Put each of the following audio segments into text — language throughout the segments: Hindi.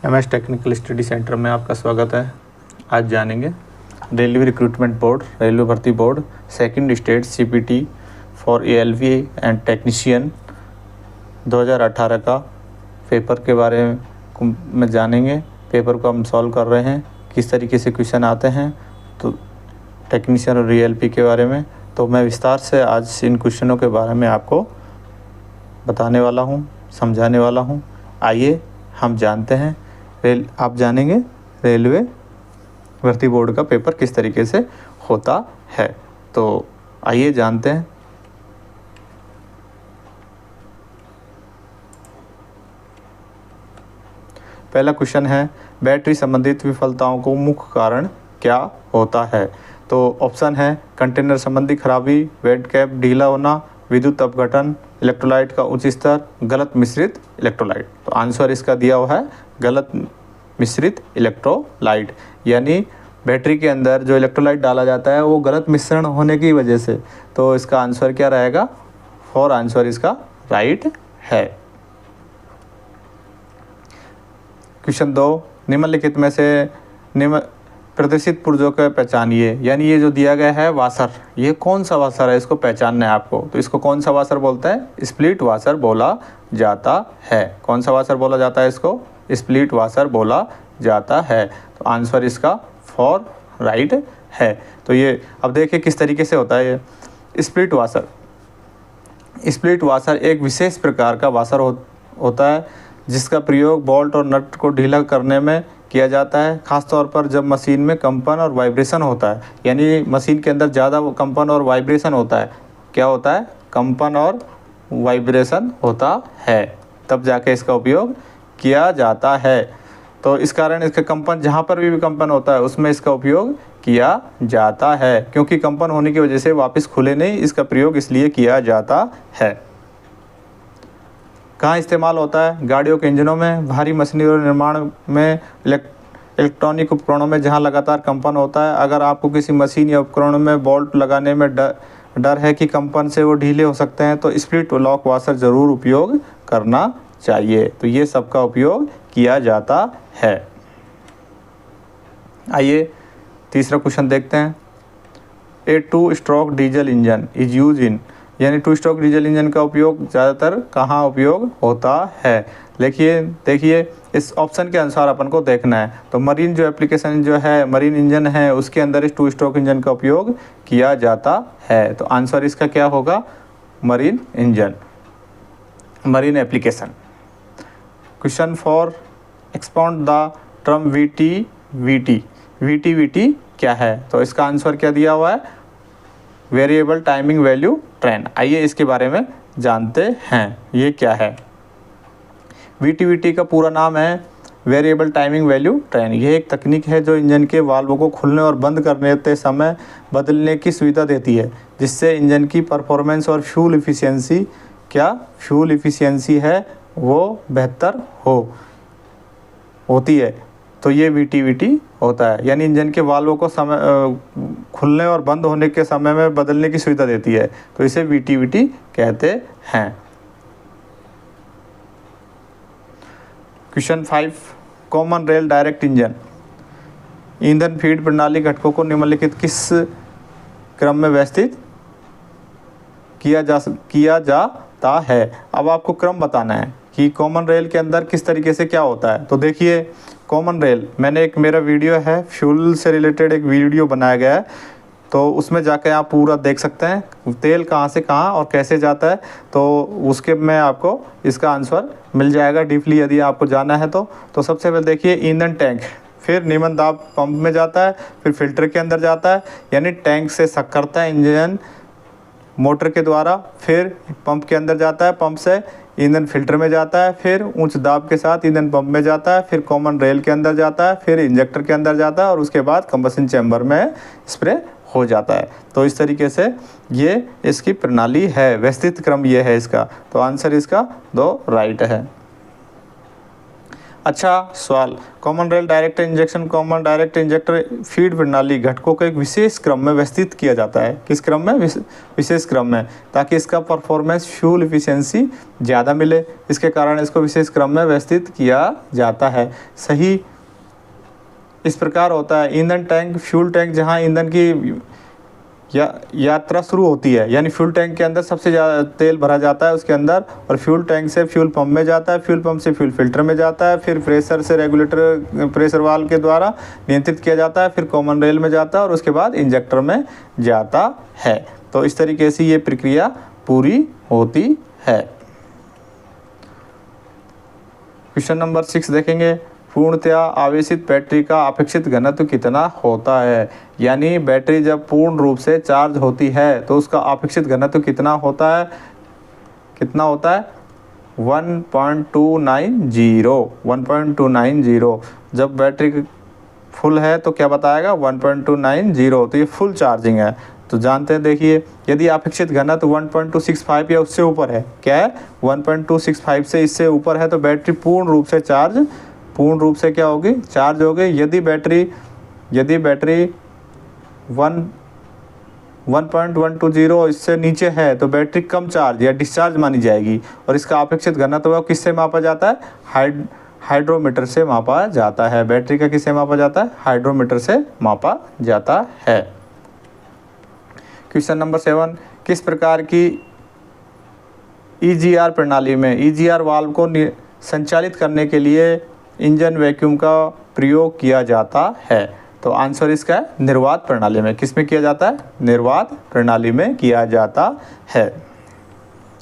MS टेक्निकल स्टडी सेंटर में आपका स्वागत है। आज जानेंगे रेलवे रिक्रूटमेंट बोर्ड, रेलवे भर्ती board second state CPT for ALV and technician 2018 का पेपर के बारे में जानेंगे। पेपर को हम सॉल्व कर रहे हैं, किस तरीके से क्वेश्चन आते हैं तो टेक्नीशियन और ALP के बारे में। तो मैं विस्तार से आज इन क्वेश्चनों के बारे में आपको बताने वाला हूँ, समझाने वाला हूँ। आइए हम जानते हैं। आप जानेंगे रेलवे भर्ती बोर्ड का पेपर किस तरीके से होता है। तो आइए जानते हैं। पहला क्वेश्चन है, बैटरी संबंधित विफलताओं को मुख्य कारण क्या होता है। तो ऑप्शन है कंटेनर संबंधी खराबी, वेट कैप ढीला होना, विद्युत अपघटन, इलेक्ट्रोलाइट का उच्च स्तर, गलत मिश्रित इलेक्ट्रोलाइट। तो आंसर इसका दिया हुआ है गलत मिश्रित इलेक्ट्रोलाइट, यानी बैटरी के अंदर जो इलेक्ट्रोलाइट डाला जाता है वो गलत मिश्रण होने की वजह से। तो इसका आंसर क्या रहेगा? फॉर आंसर इसका राइट है। क्वेश्चन 2, निम्नलिखित में से प्रदर्शित पुर्जों को पहचानिए। यानी ये जो दिया गया है वाशर, ये कौन सा वाशर है, इसको पहचानना है आपको। तो इसको कौन सा वाशर बोलते हैं? स्प्लिट वाशर बोला जाता है। कौन सा वाशर बोला जाता है? इसको स्प्लिट वाशर बोला जाता है। तो आंसर इसका फॉर राइट है। तो ये अब देखिए किस तरीके से होता है ये स्प्लिट वाशर। स्प्लिट वाशर एक विशेष प्रकार का वाशर होता है जिसका प्रयोग बोल्ट और नट को ढीला करने में किया जाता है, खासतौर पर जब मशीन में कंपन और वाइब्रेशन होता है। यानी मशीन के अंदर ज़्यादा कंपन और वाइब्रेशन होता है। क्या होता है? कंपन और वाइब्रेशन होता है, तब जाके इसका उपयोग किया जाता है। तो इस कारण इसके कंपन, जहाँ पर भी कंपन होता है उसमें इसका उपयोग किया जाता है, क्योंकि कंपन होने की वजह से वापस खुले नहीं, इसका प्रयोग इसलिए किया जाता है। कहाँ इस्तेमाल होता है? गाड़ियों के इंजनों में, भारी मशीनरी और निर्माण में, इलेक्ट्रॉनिक उपकरणों में जहाँ लगातार कंपन होता है। अगर आपको किसी मशीन या उपकरण में बोल्ट लगाने में डर है कि कंपन से वो ढीले हो सकते हैं, तो स्प्लिट लॉक वाशर ज़रूर उपयोग करना चाहिए। तो ये सब का उपयोग किया जाता है। आइए तीसरा क्वेश्चन देखते हैं। ए 2 stroke diesel engine is use in, यानी 2 स्ट्रोक डीजल इंजन का उपयोग ज़्यादातर कहाँ उपयोग होता है। देखिए इस ऑप्शन के अनुसार अपन को देखना है। तो मरीन जो एप्लीकेशन जो है, मरीन इंजन है, उसके अंदर इस 2 स्ट्रोक इंजन का उपयोग किया जाता है। तो आंसर इसका क्या होगा? Marine engine, marine application. Question 4, expound the term VT VT क्या है। तो इसका आंसर क्या दिया हुआ है? Variable timing value train. आइए इसके बारे में जानते हैं, ये क्या है। VT का पूरा नाम है वेरिएबल टाइमिंग वैल्यू ट्रेन। यह एक तकनीक है जो इंजन के वाल्वों को खुलने और बंद करने के समय बदलने की सुविधा देती है, जिससे इंजन की परफॉर्मेंस और फ्यूल इफिशियंसी है वो बेहतर होती है। तो ये VT होता है, यानी इंजन के वाल्वों को खुलने और बंद होने के समय में बदलने की सुविधा देती है। तो इसे VT कहते हैं। Question 5, common rail direct engine ईंधन फीड प्रणाली घटकों को निम्नलिखित किस क्रम में व्यवस्थित किया जाता है। अब आपको क्रम बताना है कि कॉमन रेल के अंदर किस तरीके से क्या होता है। तो देखिए कॉमन रेल, मैंने मेरा वीडियो है फ्यूल से रिलेटेड, एक वीडियो बनाया गया है, तो उसमें जाकर आप पूरा देख सकते हैं तेल कहाँ से कहाँ और कैसे जाता है। तो उसके में आपको इसका आंसर मिल जाएगा डीपली, यदि आपको जाना है तो सबसे पहले देखिए ईंधन टैंक, फिर निम्न दाब पंप में जाता है, फिर फिल्टर के अंदर जाता है, यानी टैंक से सक करता है इंजन मोटर के द्वारा, फिर पंप के अंदर जाता है, पंप से ईंधन फिल्टर में जाता है, फिर उच्च दाब के साथ ईंधन पंप में जाता है, फिर कॉमन रेल के अंदर जाता है, फिर इंजेक्टर के अंदर जाता है और उसके बाद कंबशन चैम्बर में स्प्रे हो जाता है। तो इस तरीके से ये इसकी प्रणाली है, व्यवस्थित क्रम ये है इसका। तो आंसर इसका 2 राइट है। अच्छा सवाल, common rail direct injection common direct injector feed प्रणाली घटकों को एक विशेष क्रम में व्यवस्थित किया जाता है। किस क्रम में? विशेष क्रम में, ताकि इसका परफॉर्मेंस फ्यूल इफिशिएंसी ज़्यादा मिले। इसके कारण इसको विशेष क्रम में व्यवस्थित किया जाता है। सही इस प्रकार होता है, ईंधन टैंक फ्यूल टैंक जहाँ ईंधन की यात्रा शुरू होती है, यानी फ्यूल टैंक के अंदर सबसे ज़्यादा तेल भरा जाता है उसके अंदर, और फ्यूल टैंक से फ्यूल पंप में जाता है, फ्यूल पंप से फ्यूल फिल्टर में जाता है, फिर प्रेशर से रेगुलेटर प्रेशर वाल्व के द्वारा नियंत्रित किया जाता है, फिर कॉमन रेल में जाता है और उसके बाद इंजेक्टर में जाता है। तो इस तरीके से ये प्रक्रिया पूरी होती है। क्वेश्चन नंबर 6 देखेंगे, पूर्णतया आवेशित बैटरी का अपेक्षित घनत्व कितना होता है? यानी बैटरी जब पूर्ण रूप से चार्ज होती है तो उसका अपेक्षित घनत्व कितना होता है? कितना होता है? 1.290। जब बैटरी फुल है तो क्या बताएगा? 1.290। तो ये फुल चार्जिंग है। तो जानते हैं, देखिए यदि अपेक्षित घनत्व 1.265 या उससे ऊपर है, क्या है? 1.265 से इससे ऊपर है तो बैटरी पूर्ण रूप से क्या होगी? चार्ज हो गई। यदि बैटरी 1.120 इससे नीचे है तो बैटरी कम चार्ज या डिस्चार्ज मानी जाएगी। और इसका अपेक्षित घनत्व किससे मापा जाता है? हाइड्रोमीटर से मापा जाता है। बैटरी का किससे मापा जाता है? हाइड्रोमीटर से मापा जाता है। क्वेश्चन नंबर 7, किस प्रकार की EGR प्रणाली में EGR वाल्व को संचालित करने के लिए इंजन वैक्यूम का प्रयोग किया जाता है? तो आंसर इसका है निर्वात प्रणाली में। किस में किया जाता है? निर्वात प्रणाली में किया जाता है।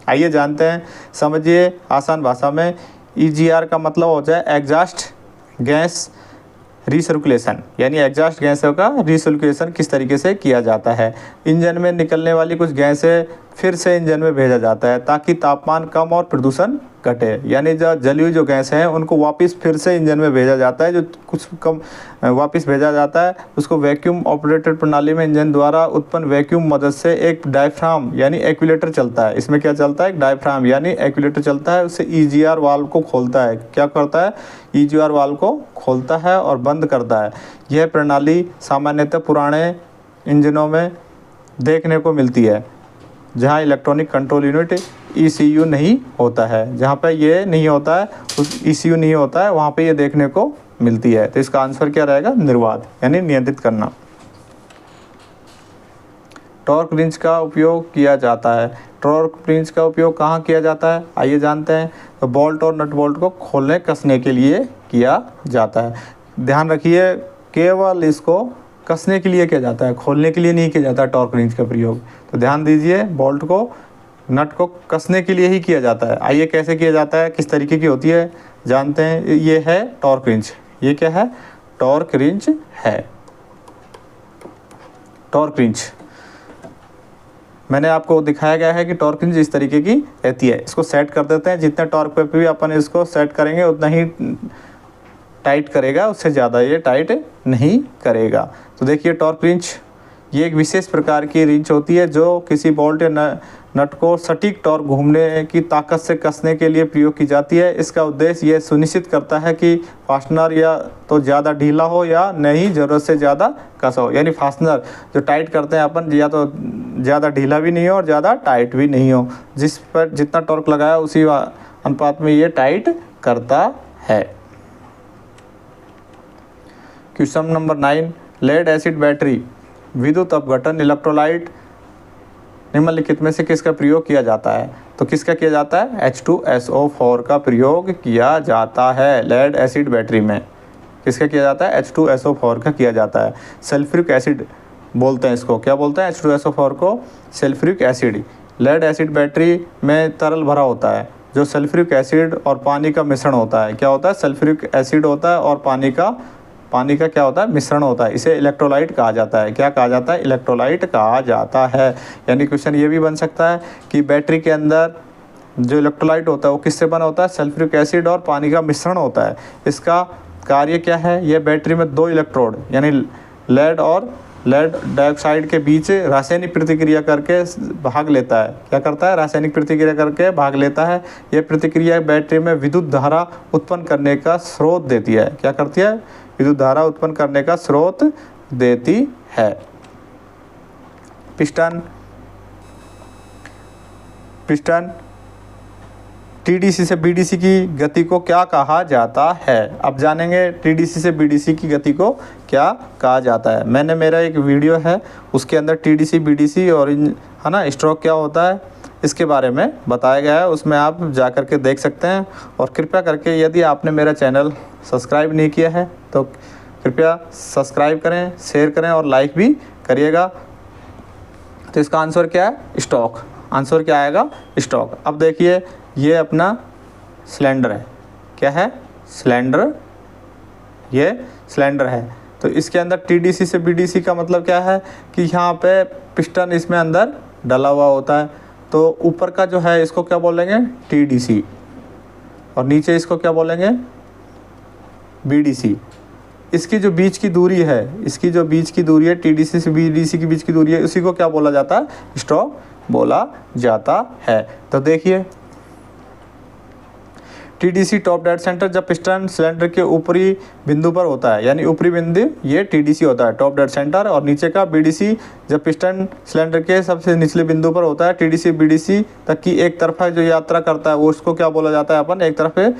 आइए जानते हैं, समझिए आसान भाषा में। EGR का मतलब होता है एग्जॉस्ट गैस रिसर्कुलेशन, यानी एग्जॉस्ट गैसों का रिसर्कुलेशन किस तरीके से किया जाता है। इंजन में निकलने वाली कुछ गैसें फिर से इंजन में भेजा जाता है ताकि तापमान कम और प्रदूषण घटे, यानी जो जली हुई जो गैस हैं उनको वापस फिर से इंजन में भेजा जाता है, जो कुछ कम वापस भेजा जाता है उसको वैक्यूम ऑपरेटेड प्रणाली में इंजन द्वारा उत्पन्न वैक्यूम मदद से एक डायफ्राम यानी एक्यूलेटर चलता है। इसमें क्या चलता है? एक डायफ्राम यानी एक्यूलेटर चलता है, उससे EGR वाल्व को खोलता है। क्या करता है? EGR वाल्व को खोलता है और बंद करता है। यह प्रणाली सामान्यतः पुराने इंजनों में देखने को मिलती है जहाँ इलेक्ट्रॉनिक कंट्रोल यूनिट ECU नहीं होता है। जहाँ पे ये नहीं होता है, उस ECU नहीं होता है, वहाँ पे ये देखने को मिलती है। तो इसका आंसर क्या रहेगा? निर्वात यानी नियंत्रित करना। टॉर्क रिंच का उपयोग किया जाता है। टॉर्क रिंच का उपयोग कहाँ किया जाता है? आइए जानते हैं। तो बोल्ट और नट बोल्ट को खोलने कसने के लिए किया जाता है। ध्यान रखिए, केवल इसको कसने के लिए किया जाता है, खोलने के लिए नहीं किया जाता टॉर्क रिंच का प्रयोग। तो ध्यान दीजिए, बोल्ट को नट को कसने के लिए ही किया जाता है। आइए कैसे किया जाता है, किस तरीके की होती है जानते हैं। ये है टॉर्क रिंच। ये क्या है? टॉर्क रिंच है। टॉर्क रिंच मैंने आपको दिखाया गया है कि टॉर्क रिंच इस तरीके की रहती है। इसको सेट कर देते हैं, जितना टॉर्क पे भी अपन इसको सेट करेंगे उतना ही टाइट करेगा, उससे ज़्यादा ये टाइट नहीं करेगा। तो देखिए टॉर्क रिंच ये एक विशेष प्रकार की रिंच होती है जो किसी बोल्ट या नट को सटीक टॉर्क घूमने की ताकत से कसने के लिए प्रयोग की जाती है। इसका उद्देश्य यह सुनिश्चित करता है कि फास्टनर या तो ज़्यादा ढीला हो या नहीं ज़रूरत से ज़्यादा कसा हो, यानी फास्टनर जो टाइट करते हैं अपन या तो ज़्यादा ढीला भी नहीं हो और ज़्यादा टाइट भी नहीं हो। जिस पर जितना टॉर्क लगाया उसी अनुपात में ये टाइट करता है। Question number 9, lead acid battery विद्युत अपघटन इलेक्ट्रोलाइट निम्नलिखित में से किसका प्रयोग किया जाता है? तो किसका किया जाता है? H2SO4 का प्रयोग किया जाता है लेड एसिड बैटरी में। किसका किया जाता है? H2SO4 का किया जाता है। सल्फ्यूरिक एसिड बोलते हैं इसको। क्या बोलते हैं? H2SO4 को sulphuric acid. Lead acid battery में तरल भरा होता है जो सल्फ्यूरिक एसिड और पानी का मिश्रण होता है। क्या होता है? सल्फ्यूरिक एसिड होता है और पानी का क्या होता है? मिश्रण होता है। इसे इलेक्ट्रोलाइट कहा जाता है। क्या कहा जाता है? इलेक्ट्रोलाइट कहा जाता है। यानी क्वेश्चन ये भी बन सकता है कि बैटरी के अंदर जो इलेक्ट्रोलाइट होता है वो किससे बना होता है? सल्फ्यूरिक एसिड और पानी का मिश्रण होता है। इसका कार्य क्या है? यह बैटरी में 2 इलेक्ट्रोड यानी लेड और लेड डाइऑक्साइड के बीच रासायनिक प्रतिक्रिया करके भाग लेता है। क्या करता है? रासायनिक प्रतिक्रिया करके भाग लेता है। यह प्रतिक्रिया बैटरी में विद्युत धारा उत्पन्न करने का स्रोत देती है। क्या करती है? विद्युत धारा उत्पन्न करने का स्रोत देती है। पिस्टन टीडीसी से बीडीसी की गति को क्या कहा जाता है? अब जानेंगे टीडीसी से बीडीसी की गति को क्या कहा जाता है। मैंने मेरा एक वीडियो है उसके अंदर टीडीसी बीडीसी और है ना स्ट्रोक क्या होता है इसके बारे में बताया गया है, उसमें आप जा कर के देख सकते हैं। और कृपया करके यदि आपने मेरा चैनल सब्सक्राइब नहीं किया है तो कृपया सब्सक्राइब करें, शेयर करें और लाइक भी करिएगा। तो इसका आंसर क्या है? स्ट्रोक। आंसर क्या आएगा? स्ट्रोक। अब देखिए ये अपना सिलेंडर है। क्या है? सिलेंडर। ये सिलेंडर है। तो इसके अंदर टीडीसी से बीडीसी का मतलब क्या है कि यहाँ पे पिस्टन इसमें अंदर डला हुआ होता है। तो ऊपर का जो है इसको क्या बोलेंगे? टीडीसी। और नीचे इसको क्या बोलेंगे? बीडीसी। इसकी जो बीच की दूरी है टीडीसी से बीडीसी की बीच की दूरी है, उसी को क्या बोला जाता है? स्ट्रोक बोला जाता है। तो देखिए टीडीसी टॉप डेड सेंटर जब पिस्टन सिलेंडर के ऊपरी बिंदु पर होता है, यानी ऊपरी बिंदु ये टीडीसी होता है, टॉप डेड सेंटर। और नीचे का बीडीसी जब पिस्टन सिलेंडर के सबसे निचले बिंदु पर होता है। टीडीसी बीडीसी तक की एक तरफा जो यात्रा करता है वो उसको क्या बोला जाता है? अपन एक तरफे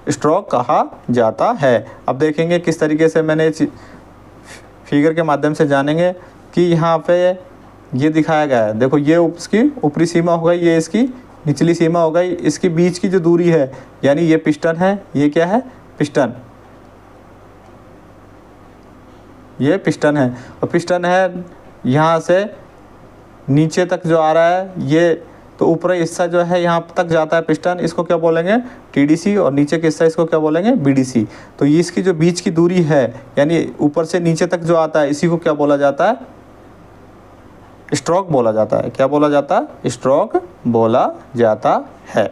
स्ट्रोक कहा जाता है। अब देखेंगे किस तरीके से मैंने फिगर के माध्यम से जानेंगे कि यहाँ पे ये दिखाया गया है। देखो ये इसकी ऊपरी सीमा हो गई, ये इसकी निचली सीमा हो गई। इसके बीच की जो दूरी है यानी ये पिस्टन है, ये क्या है? पिस्टन। ये पिस्टन है और पिस्टन है यहाँ से नीचे तक जो आ रहा है ये, तो ऊपरी हिस्सा जो है यहाँ तक जाता है पिस्टन, इसको क्या बोलेंगे? टीडीसी। और नीचे का हिस्सा इसको क्या बोलेंगे? बीडीसी। तो ये इसकी जो बीच की दूरी है यानी ऊपर से नीचे तक जो आता है इसी को क्या बोला जाता है? स्ट्रोक बोला जाता है। क्या बोला जाता है? स्ट्रोक बोला जाता है।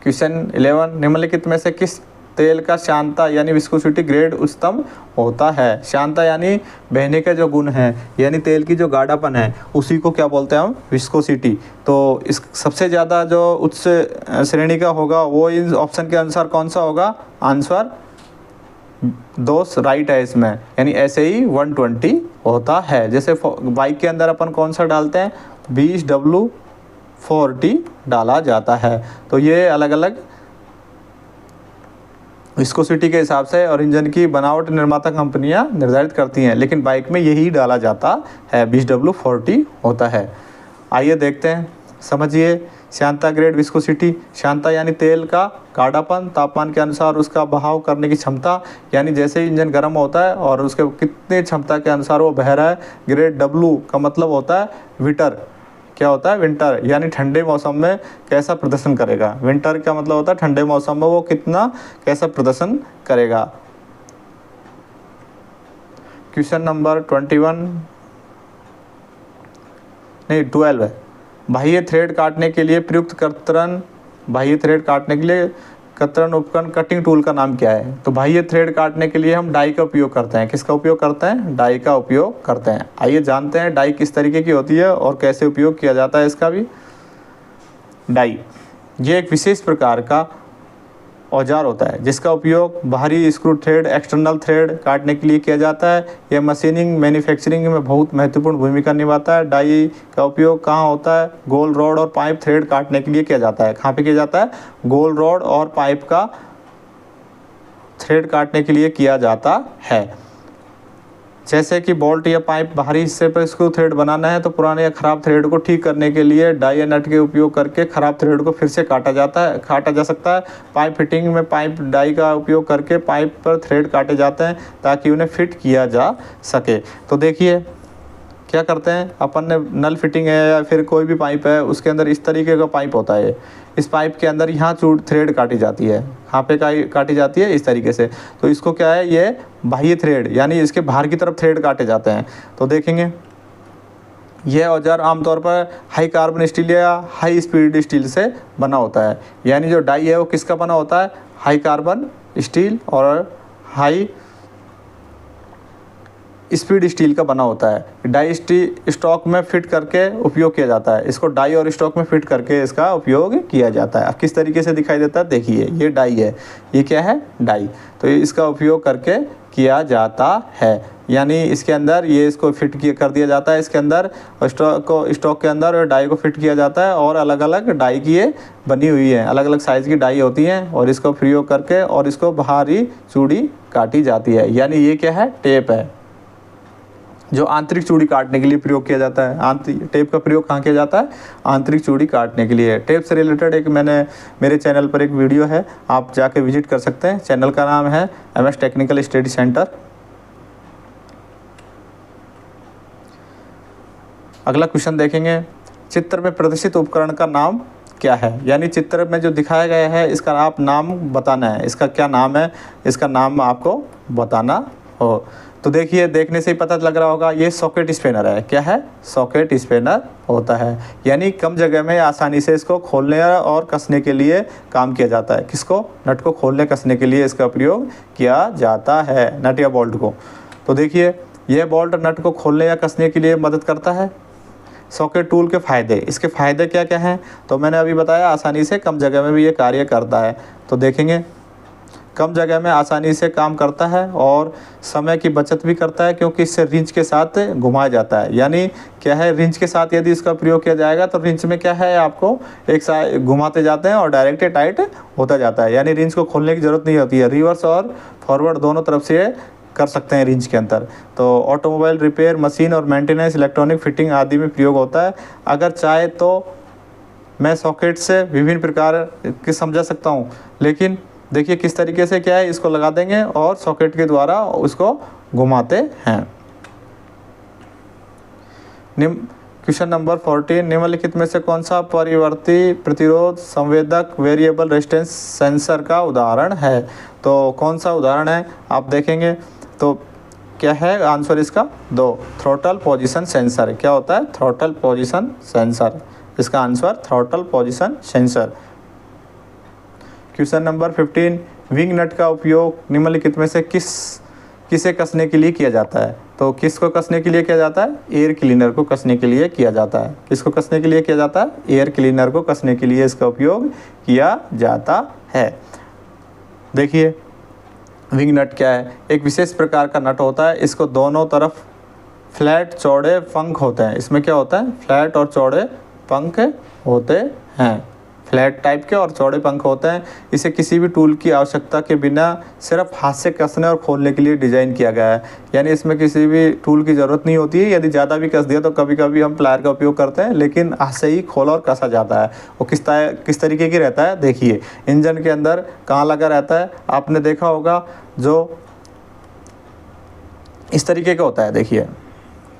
क्वेश्चन 11, निम्नलिखित में से किस तेल का श्यानता यानी विस्कोसिटी ग्रेड उच्चतम होता है? श्यानता यानी बहने के जो गुण हैं, यानी तेल की जो गाढ़ापन है उसी को क्या बोलते हैं हम? विस्कोसिटी। तो इस सबसे ज़्यादा जो उच्च श्रेणी का होगा वो इन ऑप्शन के अनुसार कौन सा होगा? आंसर दोस्त राइट है इसमें, यानी ऐसे ही 120 होता है। जैसे बाइक के अंदर अपन कौन सा डालते हैं? 20W40 डाला जाता है। तो ये अलग अलग विस्कोसिटी के हिसाब से और इंजन की बनावट निर्माता कंपनियां निर्धारित करती हैं, लेकिन बाइक में यही डाला जाता है, 20W40 होता है। आइए देखते हैं, समझिए श्यानता ग्रेड विस्कोसिटी। श्यानता यानी तेल का गाढ़ापन, तापमान के अनुसार उसका बहाव करने की क्षमता, यानी जैसे ही इंजन गर्म होता है और उसके कितने क्षमता के अनुसार वो बह रहा है। ग्रेड W का मतलब होता है विंटर। क्या होता है? विंटर, यानी ठंडे मौसम में कैसा प्रदर्शन करेगा। विंटर का मतलब होता है ठंडे मौसम में वो कितना कैसा प्रदर्शन करेगा। क्वेश्चन नंबर 12 है। बाह्य थ्रेड काटने के लिए प्रयुक्त कतरन उपकरण कटिंग टूल का नाम क्या है? तो बाह्य थ्रेड काटने के लिए हम डाई का उपयोग करते हैं। किसका उपयोग करते हैं? डाई का उपयोग करते हैं। आइए जानते हैं डाई किस तरीके की होती है और कैसे उपयोग किया जाता है इसका भी। डाई ये एक विशेष प्रकार का औजार होता है जिसका उपयोग बाहरी स्क्रू थ्रेड, एक्सटर्नल थ्रेड काटने के लिए किया जाता है। यह मशीनिंग मैन्युफैक्चरिंग में बहुत महत्वपूर्ण भूमिका निभाता है। डाई का उपयोग कहाँ होता है? गोल रॉड और पाइप थ्रेड काटने के लिए किया जाता है। कहाँ पे किया जाता है? गोल रॉड और पाइप का थ्रेड काटने के लिए किया जाता है। जैसे कि बोल्ट या पाइप बाहरी हिस्से पर स्क्रू थ्रेड बनाना है तो पुराने या खराब थ्रेड को ठीक करने के लिए डाई या नट के उपयोग करके खराब थ्रेड को फिर से काटा जा सकता है। पाइप फिटिंग में पाइप डाई का उपयोग करके पाइप पर थ्रेड काटे जाते हैं ताकि उन्हें फिट किया जा सके। तो देखिए क्या करते हैं अपन ने, नल फिटिंग है या फिर कोई भी पाइप है उसके अंदर इस तरीके का पाइप होता है। इस पाइप के अंदर यहाँ थ्रेड काटी जाती है। कहाँ पे काटी जाती है? इस तरीके से। तो इसको क्या है? ये बाह्य थ्रेड, यानी इसके बाहर की तरफ थ्रेड काटे जाते हैं। तो देखेंगे यह औजार आमतौर पर हाई कार्बन स्टील या हाई स्पीड स्टील से बना होता है। यानी जो डाई है वो किसका बना होता है? हाई कार्बन स्टील और हाई स्पीड स्टील का बना होता है। डाई स्टॉक में फिट करके उपयोग किया जाता है। इसको डाई और स्टॉक में फिट करके इसका उपयोग किया जाता है। अब किस तरीके से दिखाई देता है, देखिए ये डाई है, ये क्या है, डाई। तो इसका उपयोग करके किया जाता है, यानी इसके अंदर ये इसको फिट कर दिया जाता है, इसके अंदर स्टॉक के अंदर और डाई को फिट किया जाता है, और अलग अलग डाई की ये बनी हुई है, अलग अलग साइज़ की डाई होती हैं, और इसको प्रयोग करके और इसको बाहरी चूड़ी काटी जाती है। यानी ये क्या है, टेप है, जो आंतरिक चूड़ी काटने के लिए प्रयोग किया जाता है। टेप का प्रयोग कहाँ किया जाता है, आंतरिक चूड़ी काटने के लिए। टेप से रिलेटेड एक मेरे चैनल पर एक वीडियो है, आप जाके विजिट कर सकते हैं। चैनल का नाम है MS टेक्निकल स्टडी सेंटर। अगला क्वेश्चन देखेंगे, चित्र में प्रदर्शित उपकरण का नाम क्या है। यानी चित्र में जो दिखाया गया है इसका आप नाम बताना है, इसका क्या नाम है, इसका नाम आपको बताना हो। तो देखिए, देखने से ही पता लग रहा होगा, ये सॉकेट स्पेनर है। क्या है, सॉकेट स्पेनर होता है। यानी कम जगह में आसानी से इसको खोलने और कसने के लिए काम किया जाता है। किसको, नट को खोलने कसने के लिए इसका प्रयोग किया जाता है, नट या बोल्ट को। तो देखिए, यह बोल्ट नट को खोलने या कसने के लिए मदद करता है। सॉकेट टूल के फ़ायदे, इसके फ़ायदे क्या क्या हैं, तो मैंने अभी बताया, आसानी से कम जगह में भी ये कार्य करता है। तो देखेंगे, कम जगह में आसानी से काम करता है और समय की बचत भी करता है, क्योंकि इससे रिंच के साथ घुमाया जाता है। यानी क्या है, रिंच के साथ यदि इसका प्रयोग किया जाएगा तो रिंच में क्या है, आपको एक साथ घुमाते जाते हैं और डायरेक्ट टाइट होता जाता है। यानी रिंच को खोलने की ज़रूरत नहीं होती है, रिवर्स और फॉरवर्ड दोनों तरफ से कर सकते हैं रिंच के अंदर। तो ऑटोमोबाइल रिपेयर, मशीन और मेंटेनेंस, इलेक्ट्रॉनिक फिटिंग आदि में प्रयोग होता है। अगर चाहे तो मैं सॉकेट से विभिन्न प्रकार के समझा सकता हूँ, लेकिन देखिए किस तरीके से क्या है, इसको लगा देंगे और सॉकेट के द्वारा उसको घुमाते हैं। क्वेश्चन नंबर 14, निम्नलिखित में से कौन सा परिवर्ती प्रतिरोध संवेदक वेरिएबल रेजिस्टेंस सेंसर का उदाहरण है। तो कौन सा उदाहरण है, आप देखेंगे तो क्या है आंसर इसका, 2, थ्रोटल पोजीशन सेंसर। क्या होता है, थ्रोटल पोजीशन सेंसर। इसका answer throttle position sensor. Question number 15, wing nut का उपयोग निम्नलिखित में से किसे कसने के लिए किया जाता है। तो किसको कसने के लिए किया जाता है, एयर क्लीनर को कसने के लिए किया जाता है। किसको कसने के लिए किया जाता है, एयर क्लीनर को कसने के लिए इसका उपयोग किया जाता है। देखिए, विंग नट क्या है, एक विशेष प्रकार का नट होता है। इसको दोनों तरफ फ्लैट चौड़े पंख होते हैं। इसमें क्या होता है, फ्लैट और चौड़े पंख होते हैं, फ्लैट टाइप के और चौड़े पंख होते हैं। इसे किसी भी टूल की आवश्यकता के बिना सिर्फ हाथ से कसने और खोलने के लिए डिज़ाइन किया गया है। यानी इसमें किसी भी टूल की ज़रूरत नहीं होती है। यदि ज़्यादा भी कस दिया तो कभी कभी हम प्लायर का उपयोग करते हैं, लेकिन हाथ से ही खोला और कसा जाता है। वो किस तरीके की रहता है, देखिए इंजन के अंदर कहाँ लगा रहता है, आपने देखा होगा, जो इस तरीके का होता है। देखिए,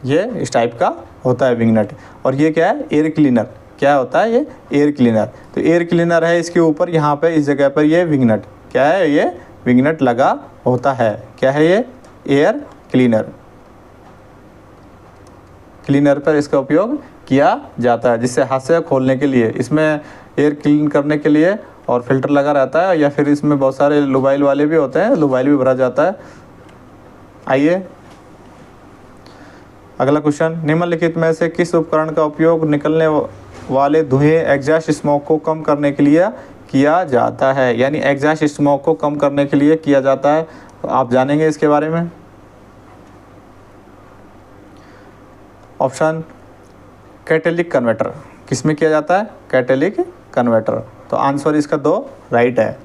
ये इस टाइप का होता है विंग नट। और ये क्या है, एयर क्लीनर। क्या होता है, ये एयर क्लीनर। तो एयर क्लीनर है, इसके ऊपर यहाँ पे इस जगह पर ये विंग नट, क्या है, ये विंग नट लगा होता है। क्या है ये, एयर क्लीनर। क्लीनर पर इसका उपयोग किया जाता है, जिससे हाथ से खोलने के लिए, इसमें एयर क्लीन करने के लिए और फिल्टर लगा रहता है, या फिर इसमें बहुत सारे लुबाइल वाले भी होते हैं, लुबाइल भी भरा जाता है। आइए अगला क्वेश्चन, निम्नलिखित में से किस उपकरण का उपयोग निकलने वाले धुएं एग्जॉस्ट स्मोक को कम करने के लिए किया जाता है। यानी एग्जॉस्ट स्मोक को कम करने के लिए किया जाता है। तो आप जानेंगे इसके बारे में। Option, कैटेलिक converter. किस में किया जाता है, कैटेलिक कन्वर्टर। तो आंसर इसका 2 राइट है।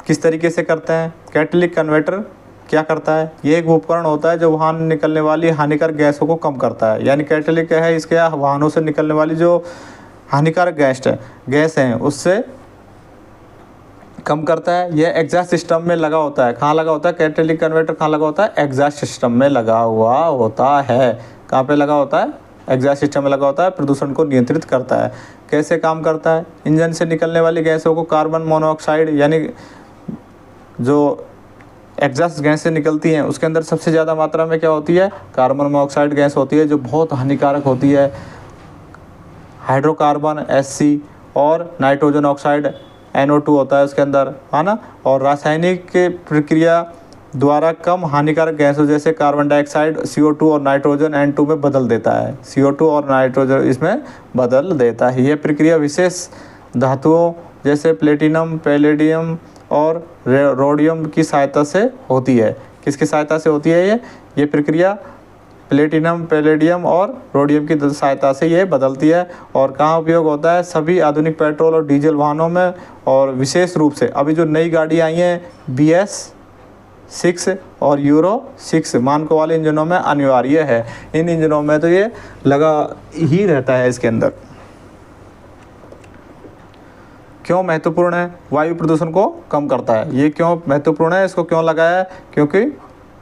किस तरीके से करते हैं, कैटेलिक कन्वर्टर क्या करता है, ये एक उपकरण होता है जो वाहन निकलने वाली हानिकारक गैसों को कम करता है। यानी कैटेलिक क्या है, इसके वाहनों से निकलने वाली जो हानिकारक गैस है उससे कम करता है। यह एग्जॉस्ट सिस्टम में लगा होता है। कहाँ लगा होता है, कैटेलिक कन्वर्टर कहाँ लगा होता है, एग्जॉस्ट सिस्टम में लगा हुआ होता है। कहाँ पे लगा होता है, एग्जॉस्ट सिस्टम में लगा होता है। प्रदूषण को नियंत्रित करता है। कैसे काम करता है, इंजन से निकलने वाली गैसों को कार्बन मोनोऑक्साइड, यानी जो एग्जॉस्ट गैस से निकलती हैं उसके अंदर सबसे ज़्यादा मात्रा में क्या होती है, कार्बन मोनोऑक्साइड गैस होती है, जो बहुत हानिकारक होती है। हाइड्रोकार्बन HC और नाइट्रोजन ऑक्साइड NO2 होता है उसके अंदर, है ना। और रासायनिक प्रक्रिया द्वारा कम हानिकारक गैसों जैसे कार्बन डाइऑक्साइड CO2 और नाइट्रोजन N2 में बदल देता है। CO2 और नाइट्रोजन इसमें बदल देता है। यह प्रक्रिया विशेष धातुओं जैसे प्लेटिनम, पैलेडियम और रोडियम की सहायता से होती है। किसकी सहायता से होती है ये प्रक्रिया? प्लेटिनम, पैलेडियम और रोडियम की सहायता से ये बदलती है। और कहाँ उपयोग होता है? सभी आधुनिक पेट्रोल और डीजल वाहनों में, और विशेष रूप से अभी जो नई गाड़ी आई हैं BS6 और यूरो 6 मानकों वाले इंजनों में अनिवार्य है। इन इंजनों में तो ये लगा ही रहता है इसके अंदर। क्यों महत्वपूर्ण है? वायु प्रदूषण को कम करता है। ये क्यों महत्वपूर्ण है? इसको क्यों लगाया है? क्योंकि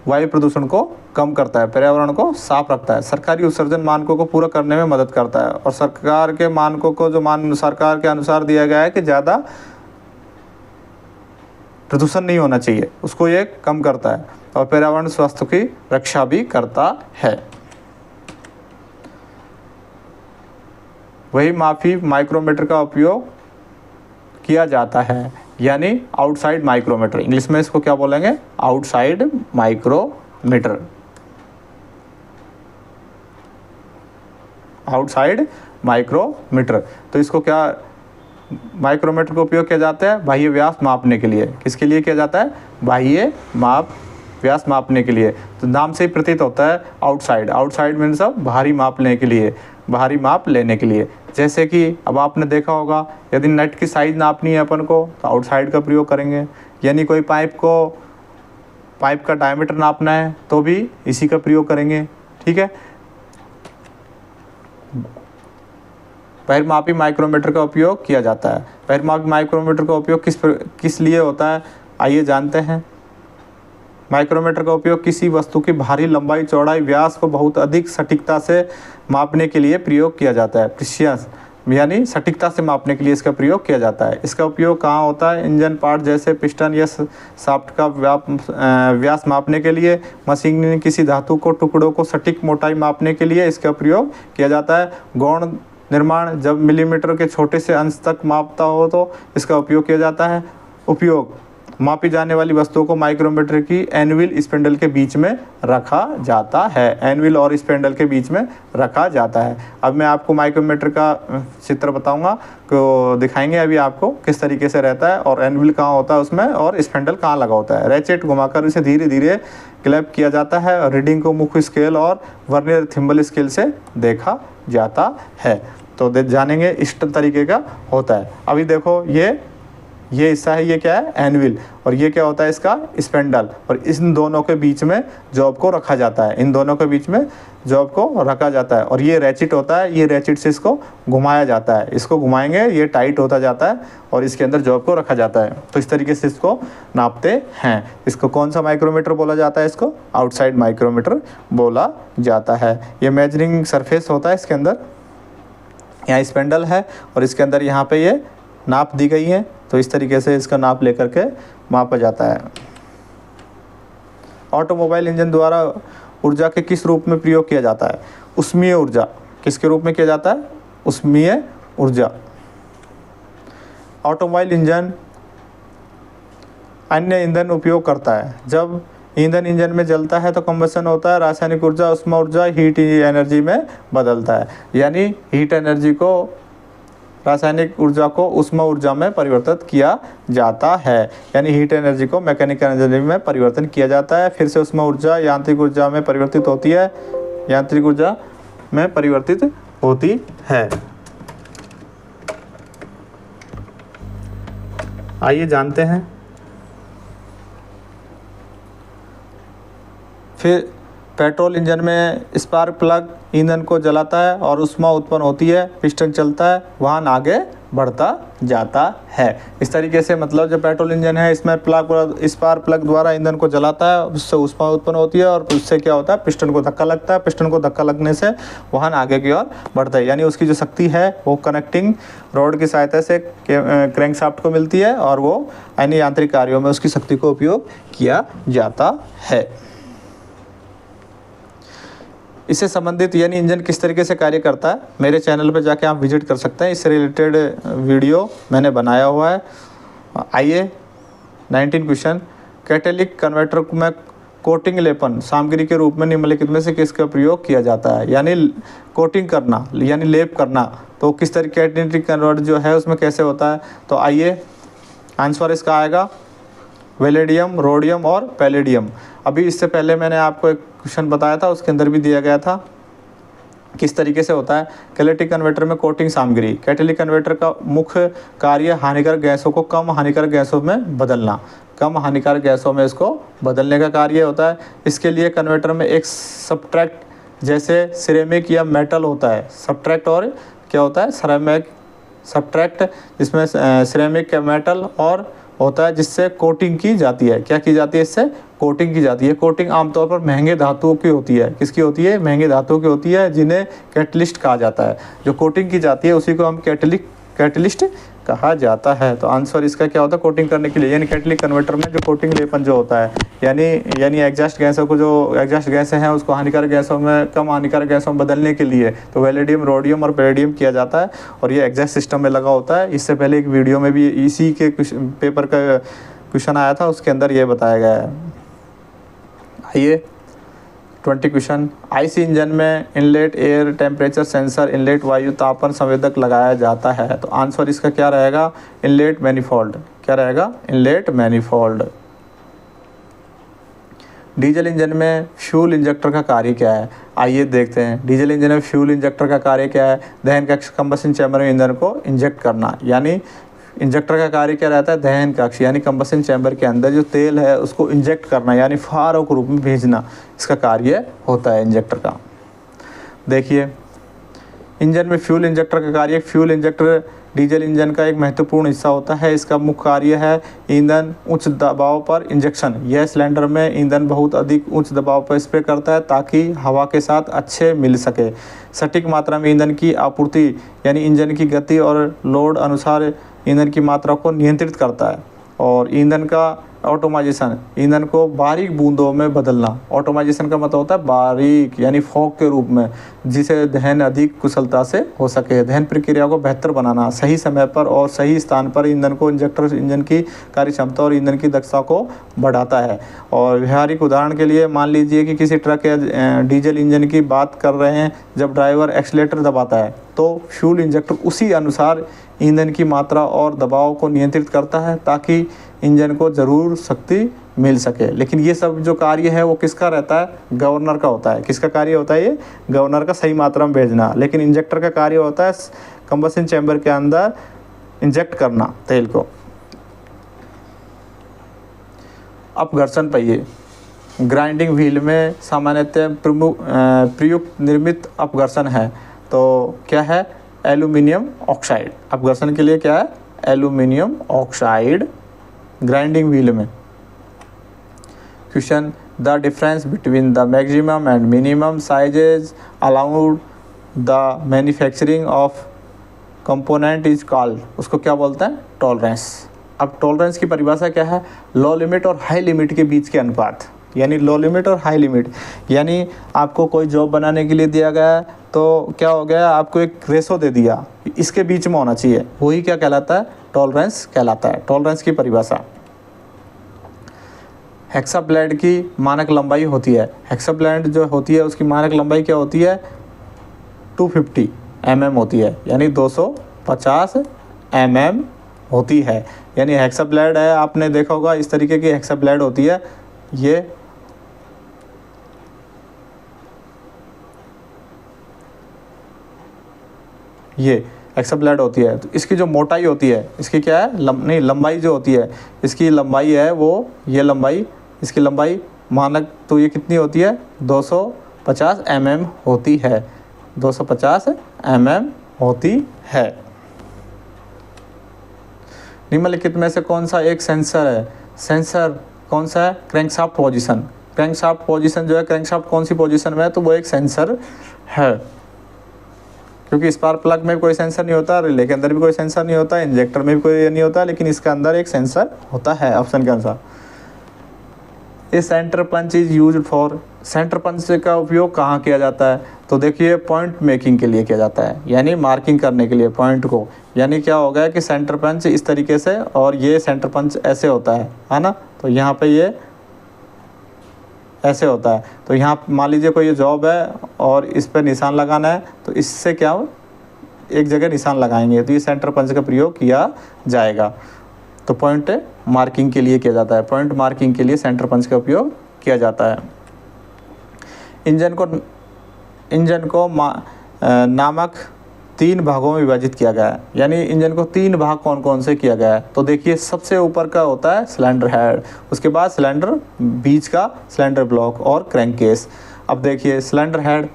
वायु प्रदूषण को कम करता है, पर्यावरण को साफ रखता है, सरकारी उत्सर्जन मानकों को पूरा करने में मदद करता है। और सरकार के मानकों को जो सरकार के अनुसार दिया गया है कि ज़्यादा प्रदूषण नहीं होना चाहिए, उसको ये कम करता है और पर्यावरण स्वास्थ्य की रक्षा भी करता है। वही मापी माइक्रोमीटर का उपयोग किया जाता है, यानी आउटसाइड माइक्रोमीटर। इंग्लिश में इसको क्या बोलेंगे? Outside micrometer. Outside micrometer. तो इसको क्या माइक्रोमीटर का उपयोग किया जाता है? बाह्य व्यास मापने के लिए। किसके लिए किया जाता है? बाह्य व्यास मापने के लिए। तो नाम से ही प्रतीत होता है आउटसाइड। आउटसाइड मीन्स बाहरी माप लेने के लिए, बाहरी माप लेने के लिए। जैसे कि अब आपने देखा होगा, यदि नट की साइज़ नापनी है अपन को तो आउटसाइड का प्रयोग करेंगे, यानी कोई पाइप का डायमीटर नापना है तो भी इसी का प्रयोग करेंगे। ठीक है, बहिर्मापी माइक्रोमीटर का उपयोग किया जाता है। बहिर्मापी माइक्रोमीटर का उपयोग किस लिए होता है, आइए जानते हैं। माइक्रोमीटर का उपयोग किसी वस्तु की बाहरी लंबाई, चौड़ाई, व्यास को बहुत अधिक सटीकता से मापने के लिए प्रयोग किया जाता है। प्रिसियस यानी सटीकता से मापने के लिए इसका प्रयोग किया जाता है। इसका उपयोग कहाँ होता है? इंजन पार्ट जैसे पिस्टन या शाफ्ट का व्यास मापने के लिए, मशीन में किसी धातु को टुकड़ों को सटीक मोटाई मापने के लिए इसका प्रयोग किया जाता है। गौण निर्माण, जब मिलीमीटर के छोटे से अंश तक मापता हो तो इसका उपयोग किया जाता है। उपयोग, मापी जाने वाली वस्तुओं को माइक्रोमीटर की एनविल स्पिंडल के बीच में रखा जाता है। एनविल और स्पिंडल के बीच में रखा जाता है। अब मैं आपको माइक्रोमीटर का चित्र बताऊंगा, तो दिखाएंगे अभी आपको किस तरीके से रहता है और एनविल कहाँ होता है उसमें और स्पिंडल कहाँ लगा होता है। रैचेट घुमाकर इसे धीरे धीरे क्लैंप किया जाता है और रीडिंग को मुख्य स्केल और वर्नियर थिम्बल स्केल से देखा जाता है। तो जानेंगे इस तरीके का होता है। अभी देखो ये हिस्सा है, ये क्या है? एनविल। और ये क्या होता है? इसका स्पिंडल। और इन दोनों के बीच में जॉब को रखा जाता है। इन दोनों के बीच में जॉब को रखा जाता है। और ये रैचिट होता है, ये रैचिट से इसको घुमाया जाता है। इसको घुमाएंगे, ये टाइट होता जाता है और इसके अंदर जॉब को रखा जाता है। तो इस तरीके से इसको नापते हैं। इसको कौन सा माइक्रोमीटर बोला जाता है? इसको आउटसाइड माइक्रोमीटर बोला जाता है। ये मेजरिंग सरफेस होता है, इसके अंदर यहाँ स्पिंडल है और इसके अंदर यहाँ पे ये नाप दी गई है। तो इस तरीके से इसका नाप लेकर के मापा जाता है। ऑटोमोबाइल इंजन द्वारा ऊर्जा के किस रूप में प्रयोग किया जाता है? उष्मीय ऊर्जा। किसके रूप में किया जाता है? उष्मीय ऊर्जा। ऑटोमोबाइल इंजन अन्य ईंधन उपयोग करता है। जब ईंधन इंजन में जलता है तो कंबशन होता है, रासायनिक ऊर्जा, उष्मा ऊर्जा हीट एनर्जी में बदलता है। यानी हीट एनर्जी को, रासायनिक ऊर्जा को उष्मा ऊर्जा में परिवर्तित किया जाता है। यानी हीट एनर्जी को मैकेनिकल एनर्जी में परिवर्तन किया जाता है। फिर से उष्मा ऊर्जा यांत्रिक ऊर्जा में परिवर्तित होती है, यांत्रिक ऊर्जा में परिवर्तित होती है। आइए जानते हैं। फिर पेट्रोल इंजन में स्पार्क प्लग ईंधन को जलाता है और उष्मा उत्पन्न होती है, पिस्टन चलता है, वाहन आगे बढ़ता जाता है। इस तरीके से मतलब जो पेट्रोल इंजन है इसमें स्पार्क प्लग द्वारा ईंधन को जलाता है, उससे उष्मा उत्पन्न होती है और उससे क्या होता है? पिस्टन को धक्का लगता है। पिस्टन को धक्का लगने से वाहन आगे की ओर बढ़ता है। यानी उसकी जो शक्ति है वो कनेक्टिंग रोड की सहायता से क्रैंकशाफ्ट को मिलती है और वो अन्य यांत्रिक कार्यों में उसकी शक्ति को उपयोग किया जाता है। इससे संबंधित यानी इंजन किस तरीके से कार्य करता है, मेरे चैनल पर जाके आप विजिट कर सकते हैं। इससे रिलेटेड वीडियो मैंने बनाया हुआ है। आइए 19 क्वेश्चन। कैटेलिक कन्वर्टर में कोटिंग लेपन सामग्री के रूप में निम्नलिखित में से किसका प्रयोग किया जाता है? यानी कोटिंग करना यानी लेप करना, तो किस तरीके कैटेलिक कन्वर्टर जो है उसमें कैसे होता है? तो आइए आंसर इसका आएगा वेलेडियम, रोडियम और पैलेडियम। अभी इससे पहले मैंने आपको एक क्वेश्चन बताया था, उसके अंदर भी दिया गया था किस तरीके से होता है। कैटेलिक कन्वर्टर में कोटिंग सामग्री, कैटेलिक कन्वर्टर का मुख्य कार्य हानिकारक गैसों को कम हानिकारक गैसों में बदलना, कम हानिकारक गैसों में इसको बदलने का कार्य होता है। इसके लिए कन्वर्टर में एक सब्सट्रैक्ट जैसे सिरेमिक या मेटल होता है। सब्सट्रैक्ट और क्या होता है? सब्सट्रैक्ट जिसमें सिरेमिक का मेटल और होता है जिससे कोटिंग की जाती है। क्या की जाती है? इससे कोटिंग की जाती है। कोटिंग आमतौर पर महंगे धातुओं की होती है। किसकी होती है? महंगे धातुओं की होती है, जिन्हें कैटलिस्ट कहा जाता है। जो कोटिंग की जाती है उसी को हम कैटलिस्ट कहा जाता है। तो आंसर इसका क्या होता है? कोटिंग करने के लिए, यानी कैटेलिक कन्वर्टर में जो कोटिंग लेपन जो होता है, यानी एग्जॉस्ट गैसों को, जो एग्जॉस्ट गैसें हैं उसको हानिकारक गैसों में, कम हानिकारक गैसों में बदलने के लिए तो वेलेडियम, रोडियम और पैलेडियम किया जाता है और ये एग्जॉस्ट सिस्टम में लगा होता है। इससे पहले एक वीडियो में भी इसी के पेपर का क्वेश्चन आया था, उसके अंदर ये बताया गया है। आइए 20 क्वेश्चन। आईसी इंजन में inlet air temperature sensor, inlet वायु तापमान संवेदक लगाया जाता है। तो आंसर इसका क्या रहेगा? Inlet manifold. क्या रहेगा? Inlet manifold. डीजल इंजन में फ्यूल इंजेक्टर का कार्य क्या है? आइए देखते हैं। डीजल इंजन में फ्यूल इंजेक्टर का कार्य क्या है? दहन कक्ष कंबशन चैम्बर में ईंधन को इंजेक्ट करना। यानी इंजेक्टर का कार्य क्या रहता है? दहन कक्ष यानी कंबशन चैम्बर के अंदर जो तेल है उसको इंजेक्ट करना, यानी फुहारों के रूप में भेजना, इसका कार्य होता है इंजेक्टर का। देखिए इंजन में फ्यूल इंजेक्टर का कार्य, फ्यूल इंजेक्टर डीजल इंजन का एक महत्वपूर्ण हिस्सा होता है। इसका मुख्य कार्य है ईंधन उच्च दबाव पर इंजेक्शन। यह सिलेंडर में ईंधन बहुत अधिक उच्च दबाव पर स्प्रे करता है ताकि हवा के साथ अच्छे मिल सके। सटीक मात्रा में ईंधन की आपूर्ति यानी इंजन की गति और लोड अनुसार ईंधन की मात्रा को नियंत्रित करता है। और ईंधन का ऑटोमाइजेशन, ईंधन को बारीक बूंदों में बदलना। ऑटोमाइजेशन का मतलब होता है बारीक यानी फॉग के रूप में, जिसे दहन अधिक कुशलता से हो सके। दहन प्रक्रिया को बेहतर बनाना, सही समय पर और सही स्थान पर ईंधन को इंजेक्टर इंजन की कार्य क्षमता और ईंधन की दक्षता को बढ़ाता है। और व्यावहारिक उदाहरण के लिए मान लीजिए कि किसी ट्रक या डीजल इंजन की बात कर रहे हैं। जब ड्राइवर एक्सीलेटर दबाता है तो फ्यूल इंजेक्टर उसी अनुसार ईंधन की मात्रा और दबाव को नियंत्रित करता है ताकि इंजन को ज़रूर शक्ति मिल सके। लेकिन ये सब जो कार्य है वो किसका रहता है? गवर्नर का होता है। किसका कार्य होता है? ये गवर्नर का सही मात्रा में भेजना। लेकिन इंजेक्टर का कार्य होता है कंबशन चैम्बर के अंदर इंजेक्ट करना तेल को। अपघर्षण पहिए ग्राइंडिंग व्हील में सामान्यतः प्रयुक्त निर्मित अपघर्षण है। तो क्या है? Aluminium oxide. अपघर्षण के लिए क्या है? एल्यूमिनियम ऑक्साइड ग्राइंडिंग व्हील में। Question, the difference between the maximum and minimum sizes allowed the manufacturing of component is called. उसको क्या बोलते हैं? टॉलरेंस। अब टॉलरेंस की परिभाषा क्या है? लो लिमिट और हाई लिमिट के बीच के अनुपात, यानी लो लिमिट और हाई लिमिट। यानी आपको कोई जॉब बनाने के लिए दिया गया है तो क्या हो गया? आपको एक रेशो दे दिया, इसके बीच में होना चाहिए, वही क्या कहलाता है? टॉलरेंस कहलाता है। टॉलरेंस की परिभाषा, हेक्साब्लेड की मानक लंबाई होती है। हेक्साब्लेड जो होती है उसकी मानक लंबाई क्या होती है? 250 mm होती है, यानी 250 mm होती है। यानी हेक्साब्लेड है, आपने देखा होगा इस तरीके की हेक्साब्लेड होती है। ये हेक्साब्लेड होती है। तो इसकी जो मोटाई होती है, इसकी क्या है? लंबाई जो होती है, इसकी लंबाई है वो ये लंबाई, इसकी लंबाई मानक तो ये कितनी होती है? 250 mm होती है। 250 mm होती है। निम्नलिखित में से कौन सा एक सेंसर है? सेंसर कौन सा है? Crankshaft position. क्रैंकशाफ्ट पोजीशन जो है, क्रैंकशाफ्ट कौन सी पोजीशन में है? तो वो एक सेंसर है। क्योंकि स्पार्क प्लग में कोई सेंसर नहीं होता, रिले के अंदर भी कोई सेंसर नहीं होता, इंजेक्टर में भी कोई नहीं होता, लेकिन इसके अंदर एक सेंसर होता है ऑप्शन के अनुसार। ये centre punch is used for. Centre punch का उपयोग कहाँ किया जाता है? तो देखिए पॉइंट मेकिंग के लिए किया जाता है, यानी मार्किंग करने के लिए पॉइंट को। यानी क्या हो गया कि सेंटर पंच इस तरीके से और ये सेंटर पंच ऐसे होता है ना, तो यहाँ पे ये ऐसे होता है। तो यहाँ मान लीजिए कोई ये जॉब है और इस पर निशान लगाना है, तो इससे क्या हो, एक जगह निशान लगाएंगे तो ये सेंटर पंच का प्रयोग किया जाएगा। तो पॉइंट मार्किंग के लिए किया जाता है, पॉइंट मार्किंग के लिए सेंटर पंच का उपयोग किया जाता है। इंजन को नामक 3 भागों में विभाजित किया गया है, यानी इंजन को 3 भाग कौन कौन से किया गया है। तो देखिए सबसे ऊपर का होता है सिलेंडर हेड, उसके बाद सिलेंडर, बीच का सिलेंडर ब्लॉक और क्रैंककेस। अब देखिए सिलेंडर हेड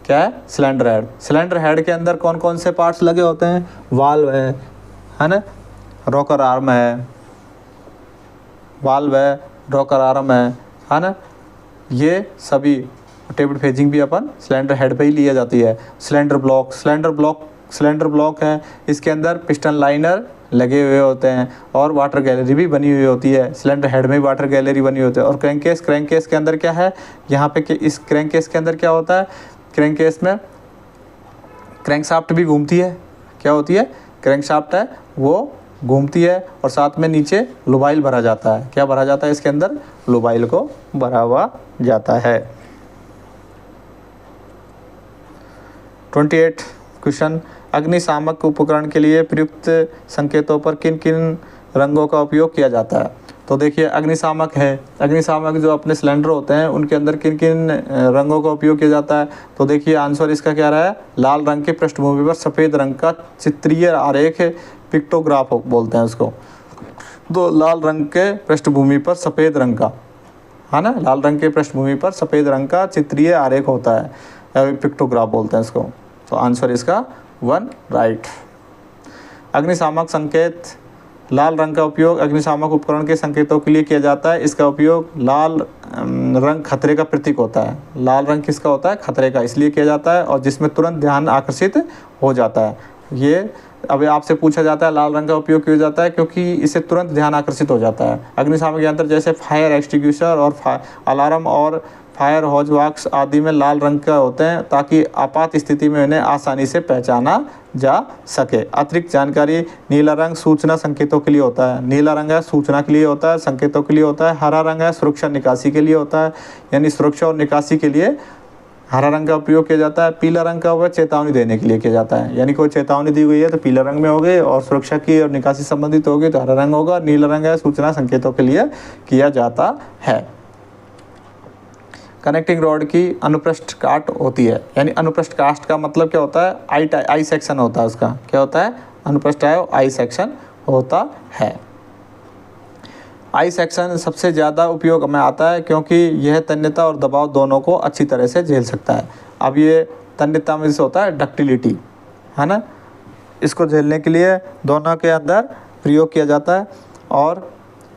क्या है, सिलेंडर हेड, सिलेंडर हेड के अंदर कौन कौन से पार्ट्स लगे होते हैं, वाल्व है ना, रॉकर आर्म है, वाल्व है, रॉकर आर्म है ना, ये सभी टेबल फेजिंग भी अपन सिलेंडर हेड पे ही लिया जाती है। सिलेंडर ब्लॉक है, इसके अंदर पिस्टन लाइनर लगे हुए होते हैं और वाटर गैलरी भी बनी हुई होती है। सिलेंडर हेड में वाटर गैलरी बनी होती है। और क्रैंककेस के अंदर क्या है, यहाँ पे इस क्रैंककेस के अंदर क्या होता है, क्रैंककेस में क्रैंकशाफ्ट भी घूमती है। क्या होती है, क्रैंकशाफ्ट है वो घूमती है और साथ में नीचे लुबाइल भरा जाता है। क्या भरा जाता है, इसके अंदर लुबाइल को भरा हुआ जाता है। 28 क्वेश्चन, अग्निशामक उपकरण के लिए प्रयुक्त संकेतों पर किन किन रंगों का उपयोग किया जाता है। तो देखिए अग्निशामक है, अग्निशामक जो अपने सिलेंडर होते हैं उनके अंदर किन किन रंगों का उपयोग किया जाता है। तो देखिए आंसर इसका क्या रहा है, लाल रंग के पृष्ठभूमि पर सफ़ेद रंग का चित्रीय आरेख, पिक्टोग्राफ बोलते हैं उसको। तो लाल रंग के पृष्ठभूमि पर सफ़ेद रंग का, है ना, लाल रंग के पृष्ठभूमि पर सफ़ेद रंग का चित्रीय आरेख होता है, पिक्टोग्राफ बोलते हैं इसको। तो आंसर इसका 1 राइट। अग्निशामक संकेत, लाल रंग का उपयोग अग्निशामक उपकरण के संकेतों के लिए किया जाता है। इसका उपयोग लाल रंग खतरे का प्रतीक होता है। लाल रंग किसका होता है, खतरे का, इसलिए किया जाता है और जिसमें तुरंत ध्यान आकर्षित हो जाता है। ये अभी आपसे पूछा जाता है लाल रंग का उपयोग क्यों जाता है, क्योंकि इससे तुरंत ध्यान आकर्षित हो जाता है। अग्निशामक यंत्र जैसे फायर एक्सटिंग्विशर और अलार्म और फायर हॉज बॉक्स आदि में लाल रंग का होते हैं ताकि आपात स्थिति में उन्हें आसानी से पहचाना जा सके। अतिरिक्त जानकारी, नीला रंग सूचना संकेतों के लिए होता है। नीला रंग है सूचना के लिए होता है, संकेतों के लिए होता है। हरा रंग है सुरक्षा निकासी के लिए होता है, यानी सुरक्षा और निकासी के लिए हरा रंग का उपयोग किया जाता है। पीला रंग का वह चेतावनी देने के लिए किया जाता है, यानी कोई चेतावनी दी गई है तो पीला रंग में हो गई, और सुरक्षा की और निकासी संबंधित होगी तो हरा रंग होगा। नीला रंग है सूचना संकेतों के लिए किया जाता है। कनेक्टिंग रॉड की अनुप्रस्थ काट होती है, यानी अनुप्रस्थ कास्ट का मतलब क्या होता है, आई सेक्शन होता है उसका। क्या होता है, अनुप्रस्थ आई सेक्शन होता है। आई सेक्शन सबसे ज़्यादा उपयोग में आता है क्योंकि यह तन्यता और दबाव दोनों को अच्छी तरह से झेल सकता है। अब ये तन्यता में से होता है डक्टिलिटी, है ना, इसको झेलने के लिए दोनों के अंदर प्रयोग किया जाता है। और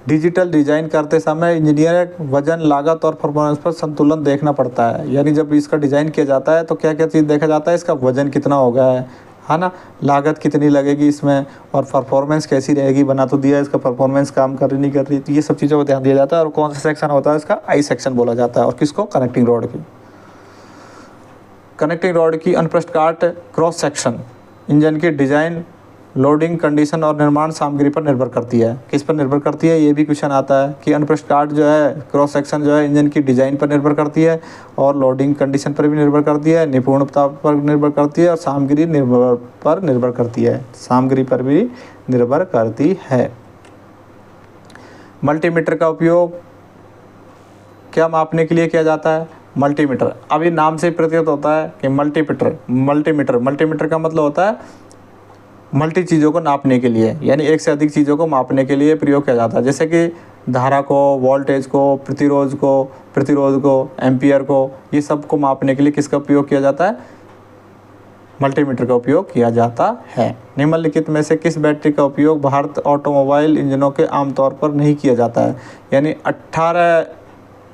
डिजिटल डिज़ाइन करते समय इंजीनियर वजन, लागत और परफॉर्मेंस पर संतुलन देखना पड़ता है। यानी जब इसका डिज़ाइन किया जाता है तो क्या क्या चीज़ देखा जाता है, इसका वजन कितना हो गया है ना, लागत कितनी लगेगी इसमें, और परफॉर्मेंस कैसी रहेगी। बना तो दिया इसका परफॉर्मेंस काम कर रही नहीं कर रही, तो ये सब चीज़ों पर ध्यान दिया जाता है। और कौन सा सेक्शन होता है इसका, आई सेक्शन बोला जाता है। और किसको, कनेक्टिंग रॉड की। कनेक्टिंग रॉड की अनुप्रस्थ काट क्रॉस सेक्शन इंजन की डिज़ाइन, लोडिंग कंडीशन और निर्माण सामग्री पर निर्भर करती है। किस पर निर्भर करती है, ये भी क्वेश्चन आता है कि अनुप्रस्थ काट जो है, क्रॉस सेक्शन जो है इंजन की डिज़ाइन पर निर्भर करती है और लोडिंग कंडीशन पर भी निर्भर करती है, निपुणता पर निर्भर करती है और सामग्री पर निर्भर करती है, सामग्री पर भी निर्भर करती है। मल्टीमीटर का उपयोग क्या मापने के लिए किया जाता है, मल्टीमीटर। अभी नाम से प्रतीत होता है कि मल्टीमीटर का मतलब होता है मल्टी चीज़ों को नापने के लिए, यानी एक से अधिक चीज़ों को मापने के लिए प्रयोग किया जाता है। जैसे कि धारा को, वोल्टेज को, प्रतिरोध को, एम्पियर को, ये सब को मापने के लिए किसका उपयोग किया जाता है, मल्टीमीटर का उपयोग किया जाता है। निम्नलिखित में से किस बैटरी का उपयोग भारत ऑटोमोबाइल इंजनों के आमतौर पर नहीं किया जाता है, यानी 18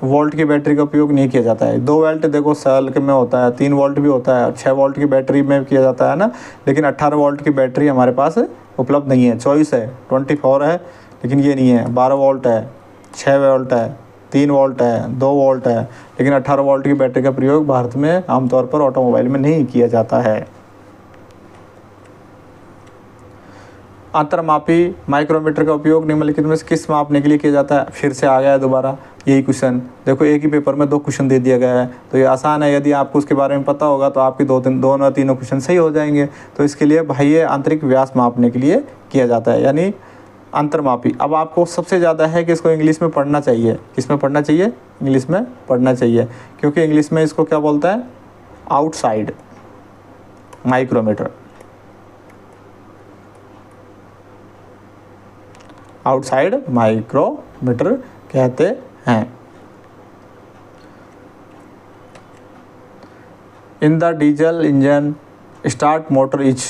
वोल्ट की बैटरी का उपयोग नहीं किया जाता है। 2 वोल्ट देखो सेल के में होता है, 3 वोल्ट भी होता है, 6 वोल्ट की बैटरी में किया जाता है ना, लेकिन 18 वोल्ट की बैटरी हमारे पास उपलब्ध नहीं है। चॉइस है 24 है, लेकिन ये नहीं है। 12 वोल्ट है, 6 वोल्ट है, 3 वोल्ट है, 2 वोल्ट है, लेकिन 18 वोल्ट की बैटरी का प्रयोग भारत में आमतौर पर ऑटोमोबाइल में नहीं किया जाता है। अंतर्मापी माइक्रोमीटर का उपयोग निम्नलिखित में से किस मापने के लिए किया जाता है? फिर से आ गया है दोबारा यही क्वेश्चन। देखो एक ही पेपर में 2 क्वेश्चन दे दिया गया है, तो ये आसान है। यदि आपको उसके बारे में पता होगा तो आपके दोनों तीनों क्वेश्चन सही हो जाएंगे। तो इसके लिए भाई ये आंतरिक व्यास मापने के लिए किया जाता है, यानी अंतर्मापी। अब आपको सबसे ज़्यादा है कि इसको इंग्लिश में पढ़ना चाहिए। किस में पढ़ना चाहिए? इंग्लिश में पढ़ना चाहिए, क्योंकि इंग्लिश में इसको क्या बोलता है? आउटसाइड माइक्रोमीटर, आउटसाइड माइक्रोमीटर कहते हैं। In the diesel engine start motor is,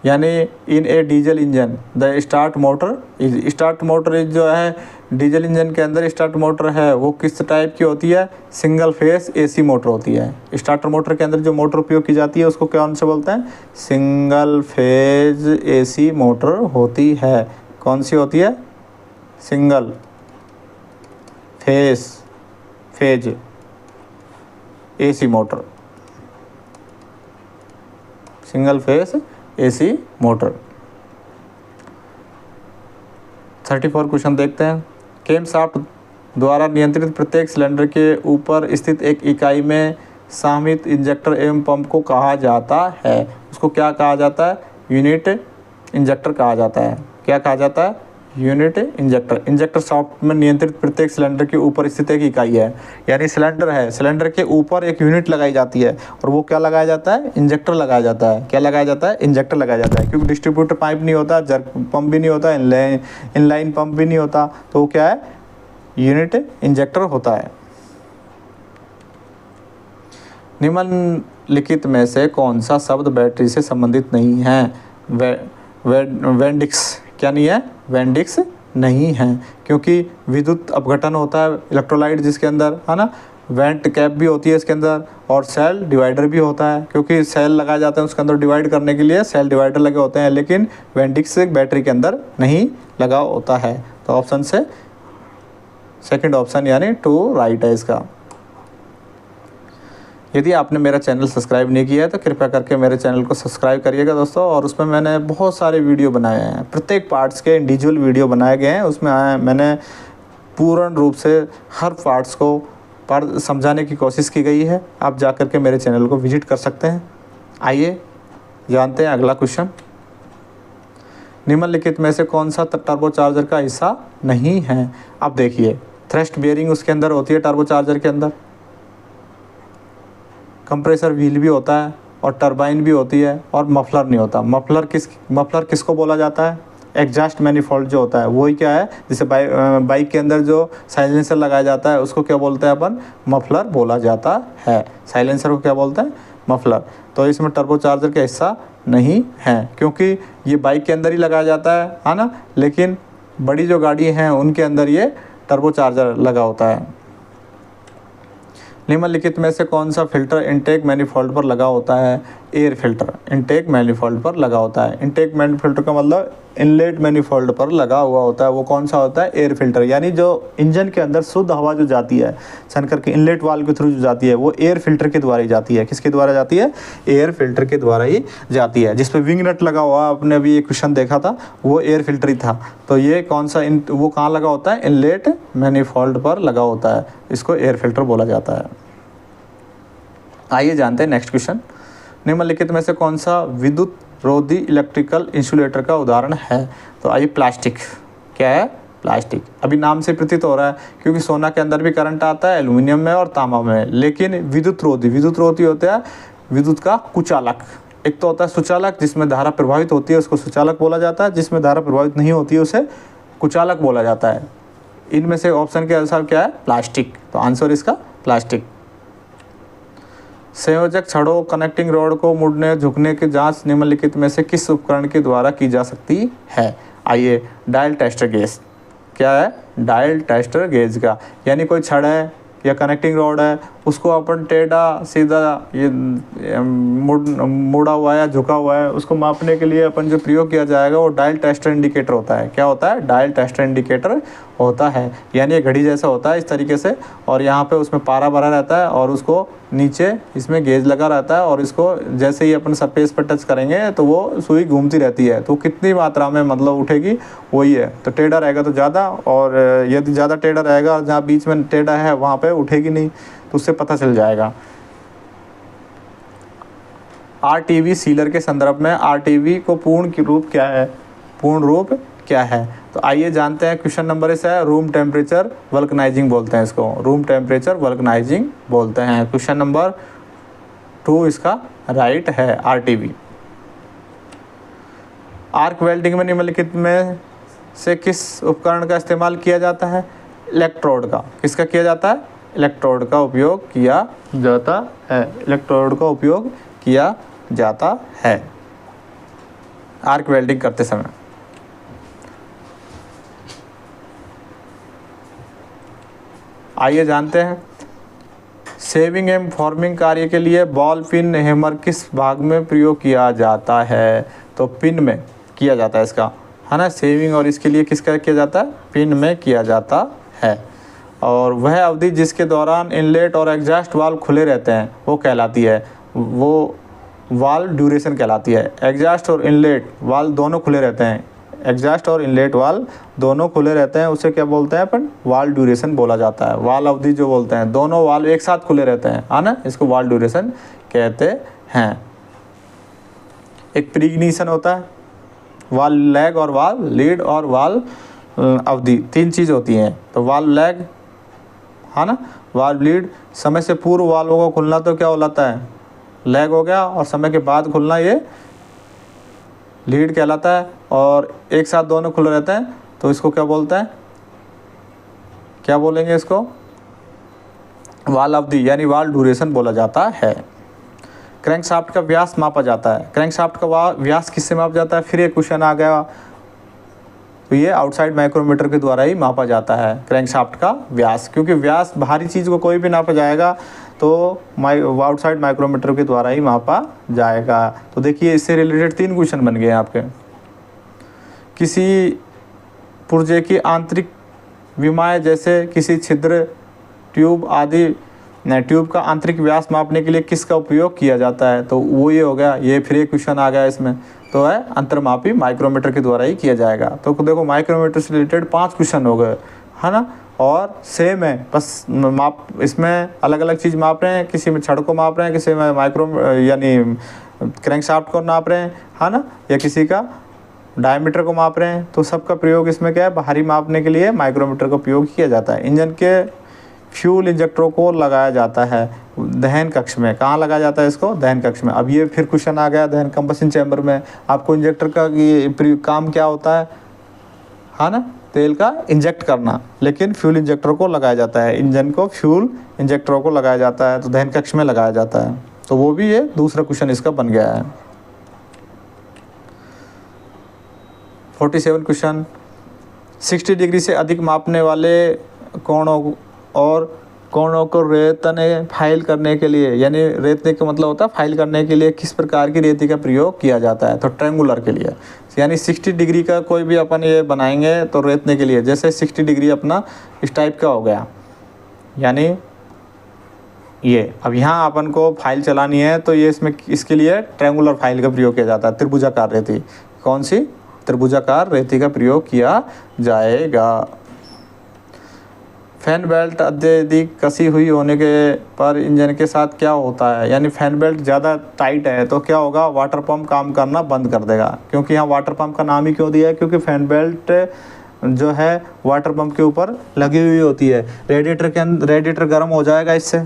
यानी in a diesel engine the start motor is जो है डीजल इंजन के अंदर स्टार्ट मोटर है वो किस टाइप की होती है? सिंगल फेस एसी मोटर होती है। स्टार्टर मोटर के अंदर जो मोटर उपयोग की जाती है उसको कौन से बोलते हैं? सिंगल फेज एसी मोटर होती है। कौन सी होती है? Single phase AC motor, single phase AC motor. 34 question देखते हैं। कैमशाफ्ट द्वारा नियंत्रित प्रत्येक सिलेंडर के ऊपर स्थित एक इकाई में शामिल इंजेक्टर एवं पंप को कहा जाता है? उसको क्या कहा जाता है? यूनिट इंजेक्टर कहा जाता है। क्या कहा जाता है? Unit injector. इंजेक्टर शाफ्ट में नियंत्रित प्रत्येक सिलेंडर के ऊपर स्थित एक इकाई है, यानी सिलेंडर है, सिलेंडर के ऊपर एक यूनिट लगाई जाती है और वो क्या लगाया जाता है? इंजेक्टर लगाया जाता है। क्या लगाया जाता है? इंजेक्टर लगाया जाता है, क्योंकि डिस्ट्रीब्यूटर पाइप नहीं होता, जर्क पंप भी नहीं होता, इनलाइन पंप भी नहीं होता, तो वो क्या है? यूनिट इंजेक्टर होता है। निम्नलिखित में से कौन सा शब्द बैटरी से संबंधित नहीं है? वेंडिक्स क्या नहीं है? वेंडिक्स नहीं है, क्योंकि विद्युत अपघटन होता है इलेक्ट्रोलाइट जिसके अंदर, है ना। वेंट कैप भी होती है इसके अंदर, और सेल डिवाइडर भी होता है, क्योंकि सेल लगाए जाते हैं उसके अंदर डिवाइड करने के लिए सेल डिवाइडर लगे होते हैं, लेकिन वेंडिक्स बैटरी के अंदर नहीं लगा होता है। तो ऑप्शन से सेकंड ऑप्शन यानी 2 राइट है इसका। यदि आपने मेरा चैनल सब्सक्राइब नहीं किया है तो कृपया करके मेरे चैनल को सब्सक्राइब करिएगा दोस्तों। और उसमें मैंने बहुत सारे वीडियो बनाए हैं, प्रत्येक पार्ट्स के इंडिविजुअल वीडियो बनाए गए हैं। उसमें मैंने पूर्ण रूप से हर पार्ट्स को समझाने की कोशिश की गई है। आप जा कर के मेरे चैनल को विजिट कर सकते हैं। आइए जानते हैं अगला क्वेश्चन। निम्नलिखित में से कौन सा टर्बोचार्जर का हिस्सा नहीं है? अब देखिए, थ्रस्ट बेयरिंग उसके अंदर होती है टर्बोचार्जर के अंदर, कंप्रेसर व्हील भी होता है और टरबाइन भी होती है, और मफलर नहीं होता। मफलर किसको बोला जाता है? एग्जॉस्ट मैनिफोल्ड जो होता है वही क्या है? जैसे बाइक के अंदर जो साइलेंसर लगाया जाता है उसको क्या बोलते हैं अपन? मफलर बोला जाता है। साइलेंसर को क्या बोलते हैं? मफलर। तो इसमें टर्बोचार्जर का हिस्सा नहीं है, क्योंकि ये बाइक के अंदर ही लगाया जाता है ना, लेकिन बड़ी जो गाड़ी हैं उनके अंदर ये टर्बोचार्जर लगा होता है। निम्नलिखित में से कौन सा फिल्टर इनटेक मैनिफोल्ड पर लगा होता है? एयर फिल्टर इनटेक मैनिफोल्ड पर लगा होता है। इनटेक मैनिफोल्ड का मतलब इनलेट मैनिफोल्ड पर लगा हुआ होता है। वो कौन सा होता है? एयर फिल्टर, यानी जो इंजन के अंदर शुद्ध हवा जो जाती है छनकर के इनलेट वाल्व के थ्रू जो जाती है वो एयर फिल्टर के द्वारा ही जाती है। किसके द्वारा जाती है? एयर फिल्टर के द्वारा ही जाती है। जिस पे विंग नट लगा हुआ, आपने अभी एक क्वेश्चन देखा था, वो एयर फिल्टर ही था। तो ये कौन सा वो कहाँ लगा होता है? इनलेट मैनिफोल्ड पर लगा होता है। इसको एयर फिल्टर बोला जाता है। आइए जानते हैं नेक्स्ट क्वेश्चन। निम्नलिखित में से कौन सा विद्युत रोधी इलेक्ट्रिकल इंसुलेटर का उदाहरण है? तो आइए, प्लास्टिक। क्या है? प्लास्टिक। अभी नाम से प्रतीत हो रहा है, क्योंकि सोना के अंदर भी करंट आता है, एल्युमिनियम में और तांबा में। लेकिन विद्युत रोधी होता है विद्युत का कुचालक। एक तो होता है सुचालक, जिसमें धारा प्रभावित होती है उसको सुचालक बोला जाता है, जिसमें धारा प्रभावित नहीं होती है उसे कुचालक बोला जाता है। इनमें से ऑप्शन के अनुसार क्या है? प्लास्टिक। तो आंसर इसका प्लास्टिक। संयोजक छड़ों कनेक्टिंग रॉड को मुड़ने झुकने की जांच निम्नलिखित में से किस उपकरण के द्वारा की जा सकती है? आइए, डायल टेस्टर गेज। क्या है? डायल टेस्टर गेज का, यानी कोई छड़ है या कनेक्टिंग रॉड है, उसको अपन टेढ़ा सीधा ये मुड़ा हुआ है या झुका हुआ है, उसको मापने के लिए अपन जो प्रयोग किया जाएगा वो डायल टेस्टर इंडिकेटर होता है। क्या होता है? डायल टेस्टर इंडिकेटर होता है। यानी ये घड़ी जैसा होता है इस तरीके से, और यहाँ पे उसमें पारा भरा रहता है और उसको नीचे इसमें गेज लगा रहता है और इसको जैसे ही अपन सरफेस पर टच करेंगे तो वो सुई घूमती रहती है, तो कितनी मात्रा में मतलब उठेगी वही है। तो टेढ़ा रहेगा तो ज़्यादा, और यदि ज़्यादा टेढ़ा रहेगा और जहाँ बीच में टेढ़ा है वहाँ पे उठेगी नहीं, तो उससे पता चल जाएगा। RTV सीलर के संदर्भ में RTV को पूर्ण रूप क्या है, पूर्ण रूप क्या है? तो आइए जानते हैं। क्वेश्चन नंबर इस है रूम टेम्परेचर वल्कनाइजिंग बोलते हैं इसको, रूम टेम्परेचर वल्कनाइजिंग बोलते हैं। क्वेश्चन नंबर 2 इसका राइट है RTV। आर्क वेल्डिंग में निम्नलिखित में से किस उपकरण का इस्तेमाल किया जाता है? इलेक्ट्रोड का। किसका किया जाता है? इलेक्ट्रोड का उपयोग किया जाता है। इलेक्ट्रोड का उपयोग किया जाता है आर्क वेल्डिंग करते समय। आइए जानते हैं। सेविंग एवं फॉर्मिंग कार्य के लिए बॉल पिन हैमर किस भाग में प्रयोग किया जाता है? तो पिन में किया जाता है इसका, है ना। सेविंग और इसके लिए किसका किया जाता है? पिन में किया जाता है। और वह अवधि जिसके दौरान इनलेट और एग्जॉस्ट वाल्व खुले रहते हैं वो कहलाती है, वो वाल्व ड्यूरेशन कहलाती है। एग्जॉस्ट और इनलेट वाल्व दोनों खुले रहते हैं, एग्जॉस्ट और इनलेट वाल्व दोनों खुले रहते हैं, उसे क्या बोलते हैं अपन? वाल्व ड्यूरेशन बोला जाता है। वाल्व अवधि जो बोलते हैं, दोनों वाल्व एक साथ खुले रहते हैं, है ना, इसको वाल्व ड्यूरेशन कहते हैं। एक प्रीग्निशन होता है, वाल्व लैग और वाल्व लीड और वाल्व अवधि, 3 चीज़ होती हैं। तो वाल्व लैग, है ना, वाल्व लीड, समय से पूर्व वाल्वों को खुलना तो क्या कहलाता है? लैग हो गया, और समय के बाद खुलना ये लीड कहलाता है। और एक साथ दोनों खुले रहते हैं तो इसको क्या बोलते हैं? क्या बोलेंगे इसको? वाल्व अवधि यानी वाल्व ड्यूरेशन बोला जाता है। क्रैंकशाफ्ट का व्यास मापा जाता है। क्रैंकशाफ्ट का व्यास किससे मापा जाता है? फिर एक क्वेश्चन आ गया, तो ये आउटसाइड माइक्रोमीटर के द्वारा ही मापा जाता है क्रैंकशाफ्ट का व्यास, क्योंकि व्यास बाहरी चीज़ को कोई भी नापा जाएगा तो आउटसाइड माइक्रोमीटर के द्वारा ही मापा जाएगा। तो देखिए इससे रिलेटेड 3 क्वेश्चन बन गए आपके। किसी पुर्जे की आंतरिक विमाएँ जैसे किसी छिद्र, ट्यूब आदि, ट्यूब का आंतरिक व्यास मापने के लिए किसका उपयोग किया जाता है? तो वो ये हो गया, ये फिर एक क्वेश्चन आ गया इसमें, तो है अंतर्मापी माइक्रोमीटर के द्वारा ही किया जाएगा। तो देखो माइक्रोमीटर से रिलेटेड 5 क्वेश्चन हो गए, है ना, और सेम है, बस माप इसमें अलग अलग चीज़ माप रहे हैं, किसी में छड़ को माप रहे हैं, किसी में माइक्रो यानी क्रैंकशाफ्ट को नाप रहे हैं, है ना, या किसी का डायमीटर को माप रहे हैं। तो सबका प्रयोग इसमें क्या है? बाहरी मापने के लिए माइक्रोमीटर का उपयोग किया जाता है। इंजन के फ्यूल इंजेक्टरों को लगाया जाता है दहन कक्ष में। कहाँ लगाया जाता है इसको? दहन कक्ष में। अब ये फिर क्वेश्चन आ गया दहन कंबशन चैम्बर में। आपको इंजेक्टर का ये काम क्या होता है ना, तेल का इंजेक्ट करना, लेकिन फ्यूल इंजेक्टर को लगाया जाता है, इंजन को फ्यूल इंजेक्टरों को लगाया जाता है, तो दहन कक्ष में लगाया जाता है। तो वो भी ये दूसरा क्वेश्चन इसका बन गया है। 47 क्वेश्चन। 60 डिग्री से अधिक मापने वाले कोणों और कोणों को रेतने फाइल करने के लिए, यानी रेतने का मतलब होता है फाइल करने के लिए किस प्रकार की रेती का प्रयोग किया जाता है? तो ट्रायंगुलर के लिए, यानी 60 डिग्री का कोई भी अपन ये बनाएंगे तो रेतने के लिए, जैसे 60 डिग्री अपना इस टाइप का हो गया, यानी ये अब यहाँ अपन को फाइल चलानी है तो ये इसमें इसके लिए ट्रायंगुलर फाइल का प्रयोग किया जाता है। त्रिभुजाकार रेती, कौन सी? त्रिभुजाकार रेती का प्रयोग किया जाएगा। फैन बेल्ट अत्यधिक कसी हुई होने के पर इंजन के साथ क्या होता है? यानी फैन बेल्ट ज़्यादा टाइट है तो क्या होगा? वाटर पंप काम करना बंद कर देगा। क्योंकि यहाँ वाटर पंप का नाम ही क्यों दिया है? क्योंकि फैन बेल्ट जो है वाटर पंप के ऊपर लगी हुई होती है। रेडिएटर के अंदर रेडिएटर गर्म हो जाएगा, इससे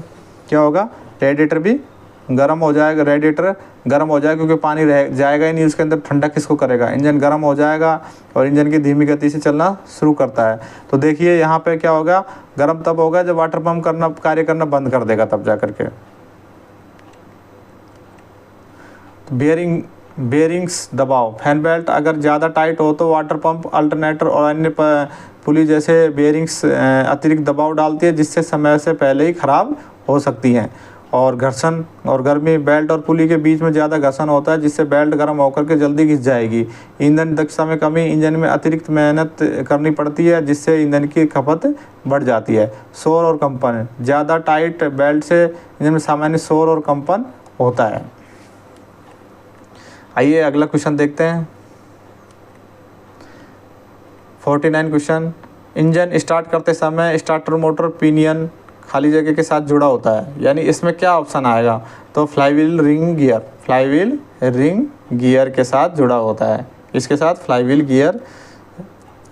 क्या होगा? रेडिएटर भी गर्म हो जाएगा, रेडिएटर गर्म हो जाएगा, क्योंकि पानी रह जाएगा ही नहीं उसके अंदर, ठंडा किसको करेगा? इंजन गर्म हो जाएगा और इंजन की धीमी गति से चलना शुरू करता है। तो देखिए यहाँ पे क्या होगा? गर्म तब होगा जब वाटर पंप कार्य करना बंद कर देगा, तब जा करके। बेयरिंग्स दबाव, फैन बेल्ट अगर ज़्यादा टाइट हो तो वाटर पंप, अल्टरनेटर और अन्य पुली जैसे बेयरिंग्स अतिरिक्त दबाव डालती है, जिससे समय से पहले ही ख़राब हो सकती हैं। और घर्षण और गर्मी, बेल्ट और पुली के बीच में ज़्यादा घर्षण होता है जिससे बेल्ट गर्म होकर के जल्दी घिस जाएगी। ईंधन दक्षता में कमी, इंजन में अतिरिक्त मेहनत करनी पड़ती है जिससे ईंधन की खपत बढ़ जाती है। शोर और कंपन, ज़्यादा टाइट बेल्ट से इंजन में सामान्य शोर और कंपन होता है। आइए अगला क्वेश्चन देखते हैं। 49 क्वेश्चन, इंजन स्टार्ट करते समय स्टार्टर मोटर पिनियन खाली जगह के साथ जुड़ा होता है, यानी इसमें क्या ऑप्शन आएगा? तो flywheel ring gear, flywheel ring gear के साथ जुड़ा होता है। इसके साथ फ्लाईव्हील गियर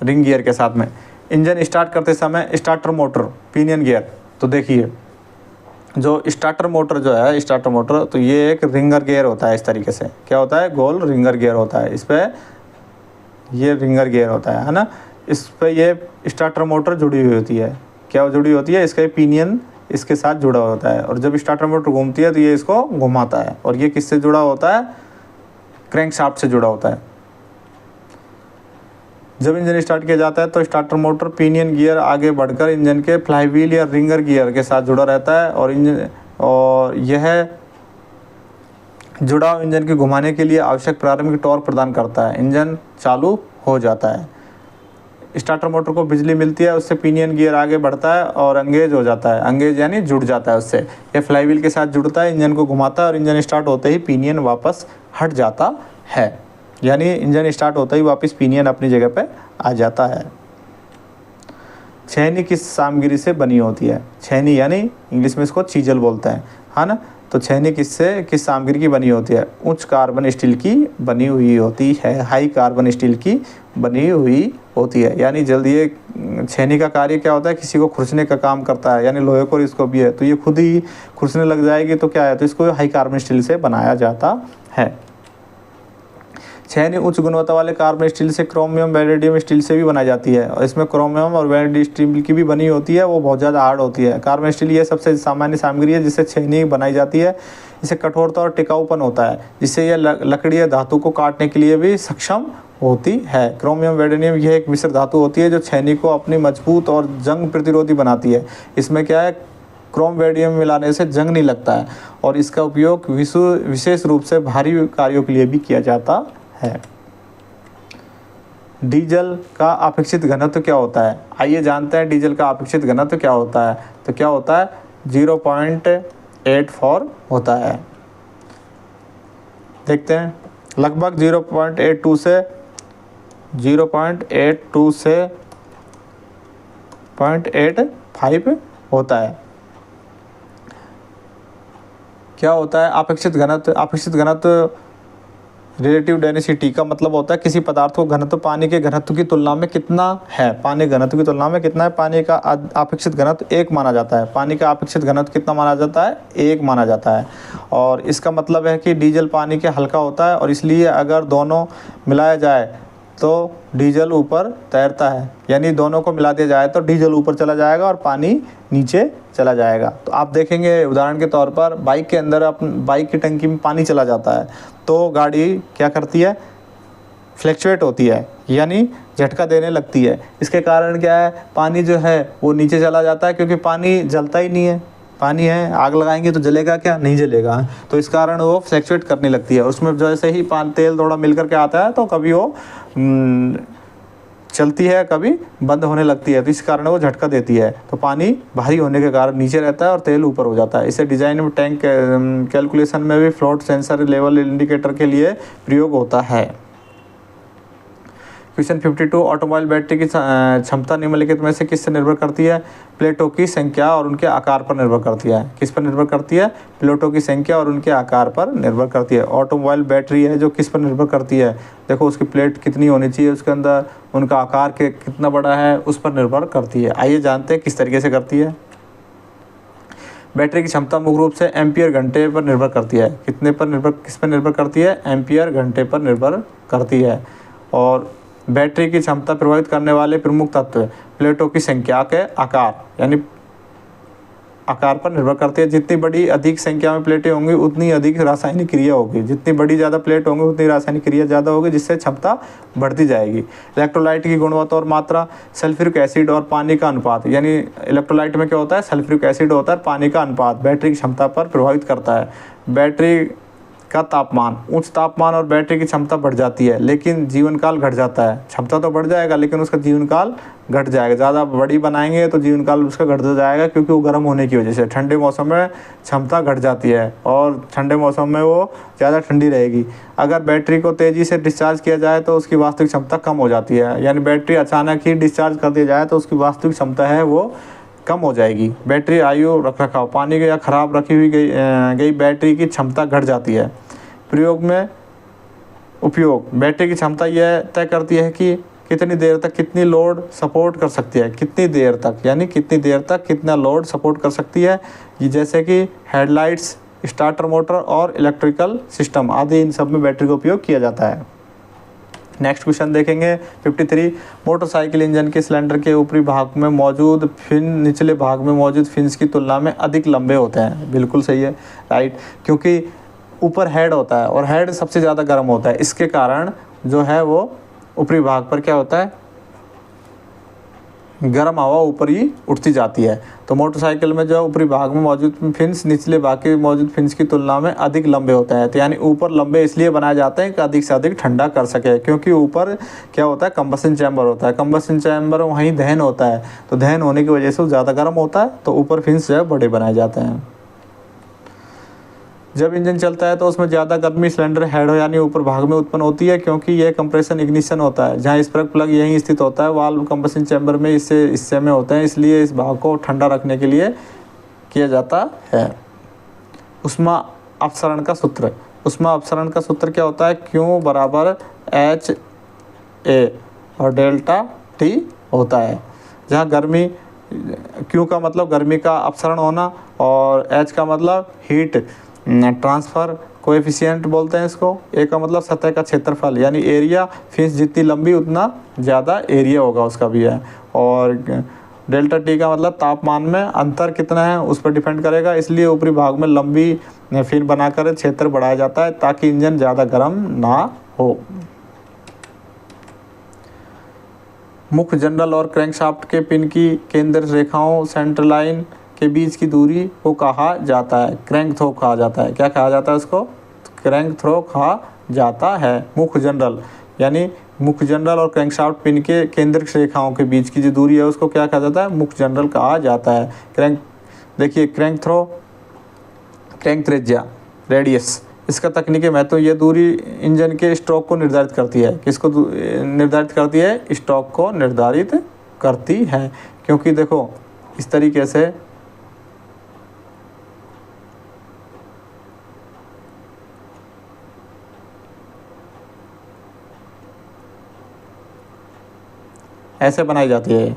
रिंग गियर के साथ में। इंजन स्टार्ट करते समय स्टार्टर मोटर पिनियन गियर, तो देखिए जो स्टार्टर मोटर जो है, स्टार्टर मोटर तो ये एक रिंगर गियर होता है। इस तरीके से क्या होता है? गोल रिंगर गियर होता है। इस पर ये रिंगर गियर होता है ना। इस पर ये स्टार्टर मोटर जुड़ी हुई होती है। क्या जुड़ी होती है? इसका पिनियन इसके साथ जुड़ा होता है और जब स्टार्टर मोटर घूमती है तो ये इसको घुमाता है। और ये किससे जुड़ा होता है? क्रैंक शाफ्ट से जुड़ा होता है। जब इंजन स्टार्ट किया जाता है तो स्टार्टर मोटर पिनियन गियर आगे बढ़कर इंजन के फ्लाईव्हील या रिंगर गियर के साथ जुड़ा रहता है और यह जुड़ाव इंजन के घुमाने के लिए आवश्यक प्रारंभिक टॉर्क प्रदान करता है। इंजन चालू हो जाता है। स्टार्टर मोटर को बिजली मिलती है, उससे पिनियन गियर आगे बढ़ता है और एंगेज हो जाता है। एंगेज यानी जुड़ जाता है उससे। यह फ्लाईव्हील के साथ जुड़ता है, इंजन को घुमाता है और इंजन स्टार्ट होते ही पिनियन वापस हट जाता है। यानी इंजन स्टार्ट होते ही वापस पिनियन अपनी जगह पे आ जाता है। छेनी किस सामग्री से बनी होती है? छेनी यानी इंग्लिश में इसको चीजल बोलते हैं, है ना। तो छेनी किस सामग्री की बनी होती है? उच्च कार्बन स्टील की बनी हुई होती है, हाई कार्बन स्टील की बनी हुई होती है। यानी जल्दी ये छेनी का कार्य क्या होता है? किसी को खुरसने का काम करता है, यानी लोहे को इसको भी है तो ये खुद ही खुरसने लग जाएगी तो क्या है? तो इसको हाई कार्बन स्टील से बनाया जाता है। छेनी उच्च गुणवत्ता वाले कार्बन स्टील से क्रोमियम वैनेडियम स्टील से भी बनाई जाती है और इसमें क्रोमियम और वैनेडियम स्टील की भी बनी होती है, वो बहुत ज़्यादा हार्ड होती है। कार्बन स्टील ये सबसे सामान्य सामग्री है जिससे छेनी बनाई जाती है। इसे कठोरता और टिकाऊपन होता है जिससे यह लकड़ी या धातु को काटने के लिए भी सक्षम होती है। क्रोमियम वैनेडियम यह एक मिश्र धातु होती है जो छेनी को अपनी मजबूत और जंग प्रतिरोधी बनाती है। इसमें क्या है? क्रोम वैनेडियम मिलाने से जंग नहीं लगता है और इसका उपयोग विशेष रूप से भारी कार्यों के लिए भी किया जाता है। डीजल का अपेक्षित घनत्व क्या होता है? आइए जानते हैं डीजल का अपेक्षित घनत्व क्या होता है। तो क्या होता है? 0.84 होता है। देखते हैं, लगभग 0.82 से 0.85 होता है। क्या होता है अपेक्षित घनत्व? अपेक्षित घनत्व रिलेटिव डेंसिटी का मतलब होता है किसी पदार्थ को घनत्व पानी के घनत्व की तुलना में कितना है। पानी घनत्व की तुलना में कितना है? पानी का अपेक्षित घनत्व 1 माना जाता है। पानी का अपेक्षित घनत्व कितना माना जाता है? 1 माना जाता है। और इसका मतलब है कि डीजल पानी के हल्का होता है और इसलिए अगर दोनों मिलाया जाए तो डीजल ऊपर तैरता है। यानी दोनों को मिला दिया जाए तो डीजल ऊपर चला जाएगा और पानी नीचे चला जाएगा। तो आप देखेंगे उदाहरण के तौर पर बाइक के अंदर बाइक की टंकी में पानी चला जाता है तो गाड़ी क्या करती है? फ्लैक्चुएट होती है, यानी झटका देने लगती है। इसके कारण क्या है? पानी जो है वो नीचे चला जाता है क्योंकि पानी जलता ही नहीं है। पानी है, आग लगाएंगे तो जलेगा क्या? नहीं जलेगा। तो इस कारण वो फ्लैक्चुएट करने लगती है। उसमें जैसे ही तेल थोड़ा मिल करके आता है तो कभी वो चलती है, कभी बंद होने लगती है, तो इस कारण वो झटका देती है। तो पानी भारी होने के कारण नीचे रहता है और तेल ऊपर हो जाता है। इसे डिजाइन में टैंक कैलकुलेशन में भी फ्लोट सेंसर लेवल इंडिकेटर के लिए प्रयोग होता है। क्वेश्चन 52, ऑटोमोबाइल बैटरी की क्षमता निम्नलिखित में से किस से निर्भर करती है? प्लेटों की संख्या और उनके आकार पर निर्भर करती है। किस पर निर्भर करती है? प्लेटों की संख्या और उनके आकार पर निर्भर करती है। ऑटोमोबाइल बैटरी है जो किस पर निर्भर करती है? देखो उसकी प्लेट कितनी होनी चाहिए उसके अंदर, उनका आकार के कितना बड़ा है, उस पर निर्भर करती है। आइए जानते हैं किस तरीके से करती है। बैटरी की क्षमता मुख्य रूप से एम्पियर घंटे पर निर्भर करती है। किस पर निर्भर करती है? एम्पियर घंटे पर निर्भर करती है। और बैटरी की क्षमता प्रभावित करने वाले प्रमुख तत्व प्लेटों की संख्या के आकार, यानी आकार पर निर्भर करती है। जितनी बड़ी अधिक संख्या में प्लेटें होंगी उतनी अधिक रासायनिक क्रिया होगी, जितनी बड़ी ज़्यादा प्लेट होंगी उतनी रासायनिक क्रिया ज़्यादा होगी, जिससे क्षमता बढ़ती जाएगी। इलेक्ट्रोलाइट की गुणवत्ता और मात्रा, सल्फ्यूरिक एसिड और पानी का अनुपात, यानी इलेक्ट्रोलाइट में क्या होता है, सल्फ्यूरिक एसिड होता है, पानी का अनुपात बैटरी की क्षमता पर प्रभावित करता है। बैटरी का तापमान, उच्च तापमान और बैटरी की क्षमता बढ़ जाती है लेकिन जीवन काल घट जाता है। क्षमता तो बढ़ जाएगा लेकिन उसका जीवन काल घट जाएगा। ज़्यादा बड़ी बनाएंगे तो जीवन काल उसका घट जाएगा, क्योंकि वो गर्म होने की वजह से। ठंडे मौसम में क्षमता घट जाती है और ठंडे मौसम में वो ज़्यादा ठंडी रहेगी। अगर बैटरी को तेज़ी से डिस्चार्ज किया जाए तो उसकी वास्तविक क्षमता कम हो जाती है, यानी बैटरी अचानक ही डिस्चार्ज कर दिया जाए तो उसकी वास्तविक क्षमता है वो कम हो जाएगी। बैटरी आयु रखरखाव, पानी या खराब रखी हुई गई बैटरी की क्षमता घट जाती है। प्रयोग में उपयोग, बैटरी की क्षमता यह तय करती है कि कितनी देर तक कितनी लोड सपोर्ट कर सकती है। कितनी देर तक, यानी कितनी देर तक कितना लोड सपोर्ट कर सकती है। ये जैसे कि हेडलाइट्स, स्टार्टर मोटर और इलेक्ट्रिकल सिस्टम आदि, इन सब में बैटरी का उपयोग किया जाता है। नेक्स्ट क्वेश्चन देखेंगे 53। मोटरसाइकिल इंजन के सिलेंडर के ऊपरी भाग में मौजूद फिन निचले भाग में मौजूद फिन्स की तुलना में अधिक लंबे होते हैं। बिल्कुल सही है, राइट, क्योंकि ऊपर हेड होता है और हेड सबसे ज़्यादा गर्म होता है। इसके कारण जो है वो ऊपरी भाग पर क्या होता है, गर्म हवा ऊपर ही उठती जाती है। तो मोटरसाइकिल में जो है ऊपरी भाग में मौजूद फिन्स निचले भाग के मौजूद फिन्स की तुलना में अधिक लंबे होते हैं। तो यानी ऊपर लंबे इसलिए बनाए जाते हैं कि अधिक से अधिक ठंडा कर सके, क्योंकि ऊपर क्या होता है, कंबशन चैम्बर होता है। कंबशन चैम्बर वहीं दहन होता है, तो दहन होने की वजह से वो ज़्यादा गर्म होता है, तो ऊपर फिन्स जो है बड़े बनाए जाते हैं। जब इंजन चलता है तो उसमें ज़्यादा गर्मी सिलेंडर हेड यानी ऊपर भाग में उत्पन्न होती है, क्योंकि यह कंप्रेशन इग्निशन होता है। जहाँ स्पार्क प्लग यहीं स्थित होता है, वाल्व कंबशन चैम्बर में इससे हिस्से में होते हैं, इसलिए इस भाग को ठंडा रखने के लिए किया जाता है। ऊष्मा अपसरण का सूत्र, ऊष्मा अपसरण का सूत्र क्या होता है, Q बराबर HA और डेल्टा T होता है। जहाँ गर्मी, Q का मतलब गर्मी का अपसरण होना और H का मतलब हीट ट्रांसफ़र कोएफिशिएंट बोलते हैं इसको। ए का मतलब सतह का क्षेत्रफल, यानी एरिया। फिन्स जितनी लंबी उतना ज़्यादा एरिया होगा उसका भी है। और डेल्टा टी का मतलब तापमान में अंतर कितना है उस पर डिपेंड करेगा, इसलिए ऊपरी भाग में लंबी फिन बनाकर क्षेत्र बढ़ाया जाता है ताकि इंजन ज़्यादा गर्म ना हो। मुख्य जनरल और क्रैंकशाफ्ट के पिन की केंद्र रेखाओं सेंटर लाइन के बीच की दूरी को कहा जाता है क्रैंक थ्रो कहा जाता है। क्या कहा जाता है उसको, क्रैंक थ्रो कहा जाता है। मुख्य जनरल यानी मुख्य जनरल और क्रैंकशाफ्ट पिन के केंद्र रेखाओं के बीच की जो दूरी है उसको क्या कहा जाता है, मुख्य जनरल कहा जाता है। क्रैंक, देखिए क्रैंक थ्रो, क्रैंक त्रिज्या, रेडियस, इसका तकनीकी महत्व, ये दूरी इंजन के स्ट्रोक को निर्धारित करती है। किसको निर्धारित करती है, स्ट्रोक को निर्धारित करती है। क्योंकि देखो इस तरीके से ऐसे बनाई जाती है।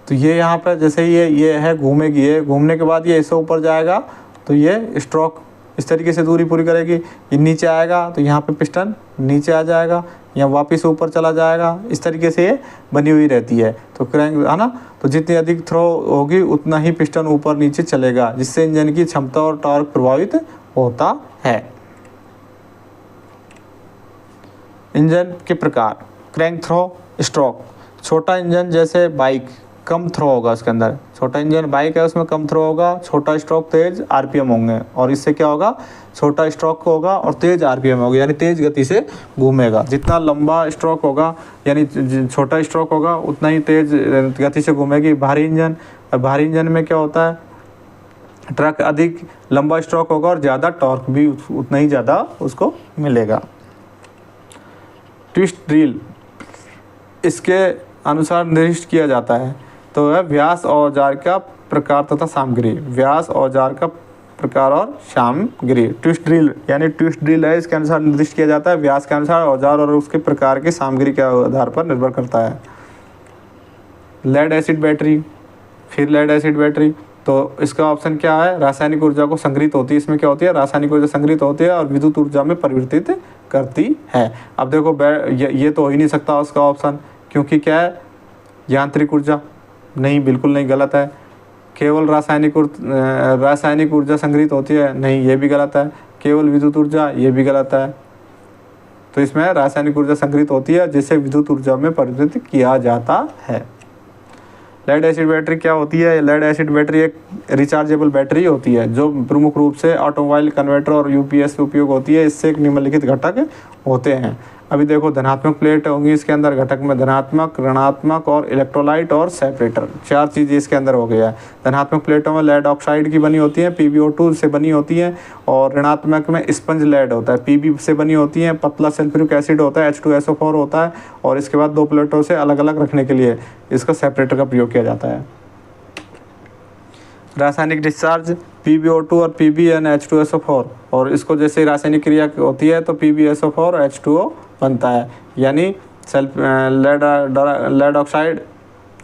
तो ये यहाँ पर जैसे ये है घूमेगी, ये घूमने के बाद ये ऐसे ऊपर जाएगा तो ये स्ट्रोक इस तरीके से दूरी पूरी करेगी। ये नीचे आएगा तो यहाँ पे पिस्टन नीचे आ जाएगा, यहाँ वापस ऊपर चला जाएगा। इस तरीके से ये बनी हुई रहती है। तो क्रैंक है ना, तो जितनी अधिक थ्रो होगी उतना ही पिस्टन ऊपर नीचे चलेगा, जिससे इंजन की क्षमता और टॉर्क प्रभावित होता है। इंजन के प्रकार, क्रैंक थ्रो, स्ट्रोक। छोटा इंजन जैसे बाइक कम थ्रो होगा उसके अंदर, छोटा इंजन बाइक है उसमें कम थ्रो होगा, छोटा स्ट्रोक तेज आरपीएम होंगे, और इससे क्या होगा, छोटा स्ट्रोक होगा और तेज आरपीएम होगा, यानी तेज गति से घूमेगा। जितना लंबा स्ट्रोक होगा यानी छोटा स्ट्रोक होगा उतना ही तेज गति से घूमेगी। भारी इंजन, भारी इंजन में क्या होता है, ट्रक अधिक लंबा स्ट्रोक होगा और ज़्यादा टॉर्क भी उतना ही ज़्यादा उसको मिलेगा। ट्विस्ट ड्रिल इसके अनुसार निर्दिष्ट किया जाता है। तो है व्यास औजार का प्रकार तथा सामग्री, व्यास औजार का प्रकार और सामग्री। ट्विस्ट ड्रिल यानी ट्विस्ट ड्रिल है, इसके अनुसार निर्दिष्ट किया जाता है। व्यास के अनुसार औजार और उसके प्रकार की सामग्री के आधार पर निर्भर करता है। लेड एसिड बैटरी, फिर लेड एसिड बैटरी, तो इसका ऑप्शन क्या है, रासायनिक ऊर्जा को संग्रहित होती है, इसमें क्या होती है, रासायनिक ऊर्जा संग्रहित होती है और विद्युत ऊर्जा में परिवर्तित करती है। अब देखो ये तो हो ही नहीं सकता उसका ऑप्शन, क्योंकि क्या है, यांत्रिक ऊर्जा नहीं, बिल्कुल नहीं, गलत है। केवल रासायनिक ऊर्जा संग्रहित होती है, नहीं, ये भी गलत है। केवल विद्युत ऊर्जा, ये भी गलत है। तो इसमें रासायनिक ऊर्जा संग्रहित होती है जिसे विद्युत ऊर्जा में परिवर्तित किया जाता है। लेड एसिड बैटरी क्या होती है, लेड एसिड बैटरी एक रिचार्जेबल बैटरी होती है जो प्रमुख रूप से ऑटोमोबाइल, कन्वर्टर और यूपीएस में उपयोग होती है। इससे एक निम्नलिखित घटक होते हैं। अभी देखो, धनात्मक प्लेट होंगी इसके अंदर, घटक में धनात्मक, ऋणात्मक और इलेक्ट्रोलाइट और सेपरेटर, 4 चीज़ें इसके अंदर हो गया है। धनात्मक प्लेटों में लेड ऑक्साइड की बनी होती है, PbO2 से बनी होती है, और ऋणात्मक में स्पंज लेड होता है, Pb से बनी होती है, पतला सल्फ्यूरिक एसिड होता है, H2SO4 होता है, और इसके बाद 2 प्लेटों से अलग अलग रखने के लिए इसका सेपरेटर का प्रयोग किया जाता है। रासायनिक डिस्चार्ज PbO2 और PbNH2SO4, और इसको जैसे रासायनिक क्रिया होती है तो PbSO4 और H2O बनता है, यानी लेड ऑक्साइड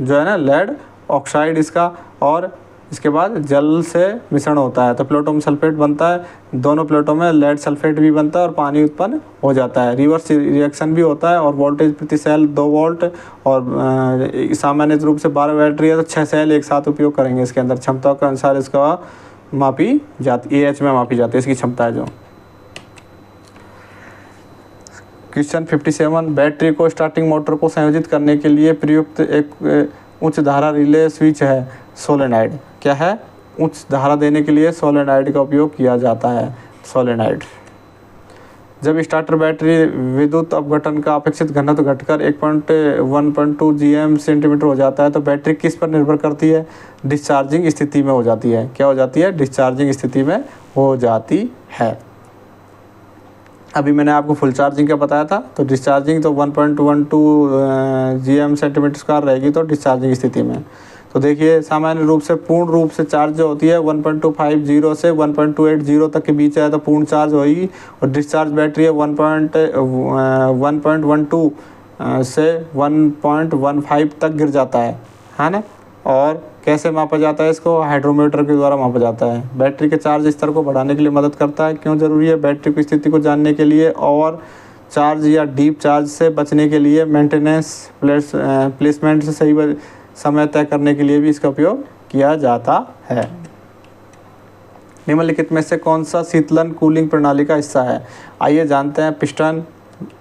जो है ना, लेड ऑक्साइड इसका, और इसके बाद जल से मिश्रण होता है तो प्लेटों में सल्फेट बनता है, दोनों प्लेटों में लेड सल्फेट भी बनता है और पानी उत्पन्न हो जाता है। रिवर्स रिएक्शन भी होता है, और वोल्टेज प्रति सेल 2 वोल्ट, और सामान्य रूप से 12 बैटरी है तो 6 सेल एक साथ उपयोग करेंगे इसके अंदर। क्षमता के अनुसार इसका मापी जाती, AH में मापी जाती है इसकी क्षमता है जो। क्वेश्चन 57, बैटरी को स्टार्टिंग मोटर को संयोजित करने के लिए प्रयुक्त एक उच्च धारा रिले स्विच है सोलेनाइड। क्या है, उच्च धारा देने के लिए सोलेनाइड का उपयोग किया जाता है, सोलेनाइड। जब स्टार्टर बैटरी विद्युत अपघटन का अपेक्षित घनत्व घटकर 1.2 GM सेंटीमीटर हो जाता है तो बैटरी किस पर निर्भर करती है, डिस्चार्जिंग स्थिति में हो जाती है। क्या हो जाती है, डिस्चार्जिंग स्थिति में हो जाती है। अभी मैंने आपको फुल चार्जिंग का बताया था, तो डिस्चार्जिंग तो 1.12 GM सेंटीमीटर स्क्वायर रहेगी तो डिस्चार्जिंग स्थिति में। तो देखिए, सामान्य रूप से पूर्ण रूप से चार्ज जो होती है 1.250 से 1.280 तक के बीच है तो पूर्ण चार्ज होगी, और डिस्चार्ज बैटरी है 1.12 से 1.15 तक गिर जाता है ना। और कैसे मापा जाता है इसको, हाइड्रोमीटर के द्वारा मापा जाता है। बैटरी के चार्ज स्तर को बढ़ाने के लिए मदद करता है। क्यों ज़रूरी है, बैटरी की स्थिति को जानने के लिए और चार्ज या डीप चार्ज से बचने के लिए, मेंटेनेंस प्लेसमेंट से सही समय तय करने के लिए भी इसका उपयोग किया जाता है। निम्नलिखित में से कौन सा शीतलन कूलिंग प्रणाली का हिस्सा है, आइए जानते हैं। पिस्टन,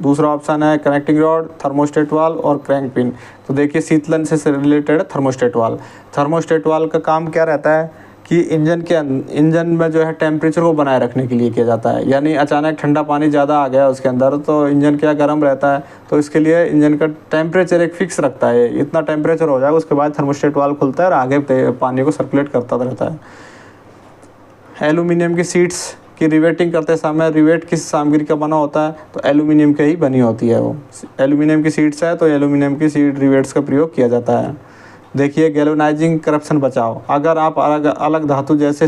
दूसरा ऑप्शन है कनेक्टिंग रॉड, थर्मोस्टेट वाल्व और क्रैंक पिन। तो देखिए, शीतलन से रिलेटेड है थर्मोस्टेट वाल्व। थर्मोस्टेट वाल्व का काम क्या रहता है कि इंजन में जो है टेम्परेचर को बनाए रखने के लिए किया जाता है। यानी अचानक ठंडा पानी ज़्यादा आ गया उसके अंदर तो इंजन क्या गर्म रहता है, तो इसके लिए इंजन का टेम्परेचर एक फिक्स रखता है, इतना टेम्परेचर हो जाएगा, उसके बाद थर्मोस्टेट वाल्व खुलता है और आगे पानी को सर्कुलेट करता रहता है। एल्यूमिनियम की सीट्स की रिवेटिंग करते समय रिवेट किस सामग्री का बना होता है, तो एल्यूमिनियम की ही बनी होती है वो। एल्यूमिनियम की सीट्स है तो एल्यूमिनियम की सीट रिवेट्स का प्रयोग किया जाता है। देखिए, गैल्वेनाइजिंग करप्शन बचाव, अगर आप अलग धातु जैसे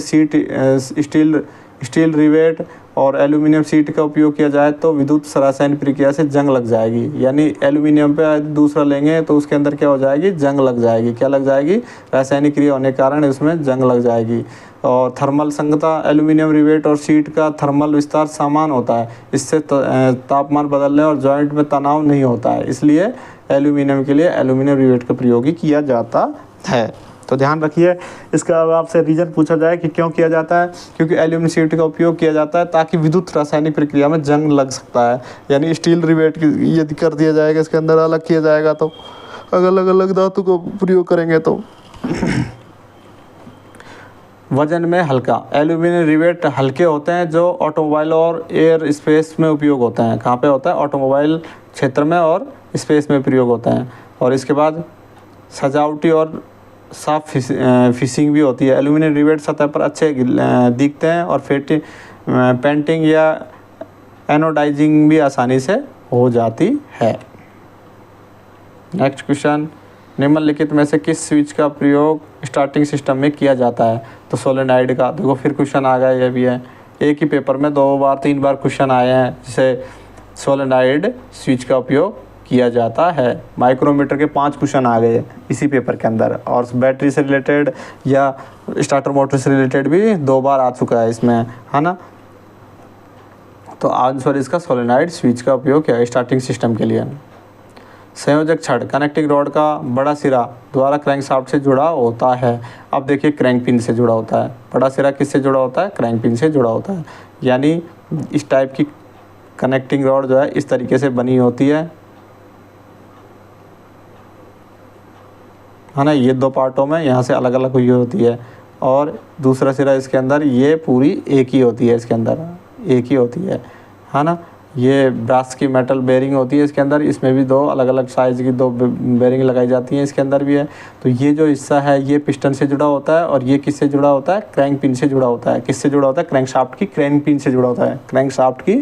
स्टील रिवेट और एल्यूमिनियम सीट का उपयोग किया जाए तो विद्युत रासायनिक प्रक्रिया से जंग लग जाएगी। यानी एल्यूमिनियम पे दूसरा लेंगे तो उसके अंदर क्या हो जाएगी, जंग लग जाएगी। क्या लग जाएगी, रासायनिक क्रिया होने के कारण इसमें जंग लग जाएगी। और थर्मल संगतता, एल्यूमिनियम रिवेट और सीट का थर्मल विस्तार समान होता है, इससे तापमान बदलने और जॉइंट में तनाव नहीं होता है, इसलिए एल्यूमिनियम के लिए एल्यूमिनियम रिवेट का प्रयोग ही किया जाता है। तो ध्यान रखिए, इसका अब आपसे रीज़न पूछा जाए कि क्यों किया जाता है, क्योंकि एल्यूमिनियम सीट का उपयोग किया जाता है ताकि विद्युत रासायनिक प्रक्रिया में जंग लग सकता है। यानी स्टील रिवेट यदि कर दिया जाएगा, इसके अंदर अलग किया जाएगा तो अलग अलग धातु को प्रयोग करेंगे तो। वजन में हल्का, एल्यूमिनियम रिवेट हल्के होते हैं जो ऑटोमोबाइल और एयर स्पेस में उपयोग होते हैं। कहाँ पे होता है, ऑटोमोबाइल क्षेत्र में और स्पेस में प्रयोग होता है। और इसके बाद सजावटी और साफ फिशिंग भी होती है। एल्यूमिनियम रिवेट सतह पर अच्छे दिखते हैं और पेंटिंग या एनोडाइजिंग भी आसानी से हो जाती है। नेक्स्ट क्वेश्चन, निम्नलिखित में से किस स्विच का प्रयोग स्टार्टिंग सिस्टम में किया जाता है, तो सोलेनाइड का। देखो, फिर क्वेश्चन आ गया, ये भी है, एक ही पेपर में 2 बार 3 बार क्वेश्चन आए हैं जिसे सोलेनाइड स्विच का उपयोग किया जाता है। माइक्रोमीटर के 5 क्वेश्चन आ गए इसी पेपर के अंदर, और बैटरी से रिलेटेड या स्टार्टर मोटर से रिलेटेड भी 2 बार आ चुका है इसमें, है ना। तो आंसर इसका सोलेनॉइड स्विच का उपयोग किया स्टार्टिंग सिस्टम के लिए। संयोजक छड़ कनेक्टिंग रॉड का बड़ा सिरा द्वारा क्रैंकशाफ्ट से जुड़ा होता है। अब देखिए क्रैंक पिन से जुड़ा होता है, बड़ा सिरा किससे जुड़ा होता है, क्रैंक पिन से जुड़ा होता है। यानी इस टाइप की कनेक्टिंग रॉड जो है इस तरीके से बनी होती है ना, ये 2 पार्टों में यहाँ से अलग अलग हुई होती है, और दूसरा सिरा इसके अंदर ये पूरी एक ही होती है, इसके अंदर एक ही होती है ना। ये ब्रास की मेटल बेरिंग होती है इसके अंदर, इसमें भी 2 अलग अलग साइज़ की 2 बेरिंग लगाई जाती हैं, इसके अंदर भी है। तो ये जो हिस्सा है ये पिस्टन से जुड़ा होता है, और ये किससे जुड़ा होता है, क्रैंक पिन से जुड़ा होता है। किससे जुड़ा होता है, क्रैंकशाफ्ट की क्रैंक पिन से जुड़ा होता है, क्रैंकशाफ्ट की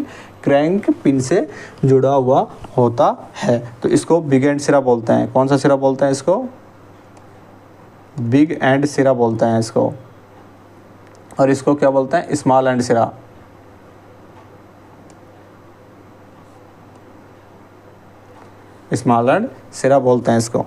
क्रैंक पिन से जुड़ा हुआ होता है। तो इसको बिग एंड सिरा बोलते हैं। कौन सा सिरा बोलते हैं इसको, बिग एंड सिरा बोलते हैं इसको। और इसको क्या बोलते हैं, स्मॉल एंड सिरा। स्मॉल एंड सिरा बोलते हैं इसको।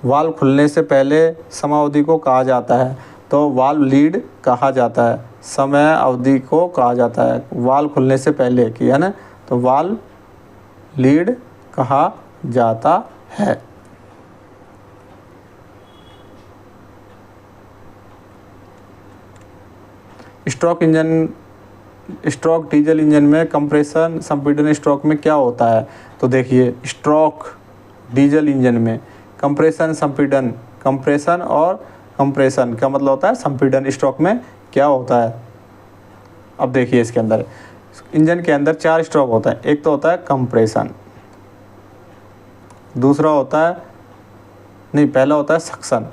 वाल्व खुलने से पहले समयावधि को कहा जाता है, तो वाल्व लीड कहा जाता है, समय अवधि को कहा जाता है। वाल्व खुलने से पहले की है ना, तो वाल्व लीड कहा जाता है। स्ट्रोक डीजल इंजन में कंप्रेशन संपीड़न स्ट्रोक में क्या होता है। तो देखिए स्ट्रोक डीजल इंजन में कंप्रेशन संपीड़न, कंप्रेशन और कंप्रेशन का मतलब होता है संपीड़न, स्ट्रोक में क्या होता है। अब देखिए इसके अंदर इंजन के अंदर 4 स्ट्रोक होता है। एक तो होता है कंप्रेशन, दूसरा होता है पहला होता है सक्शन,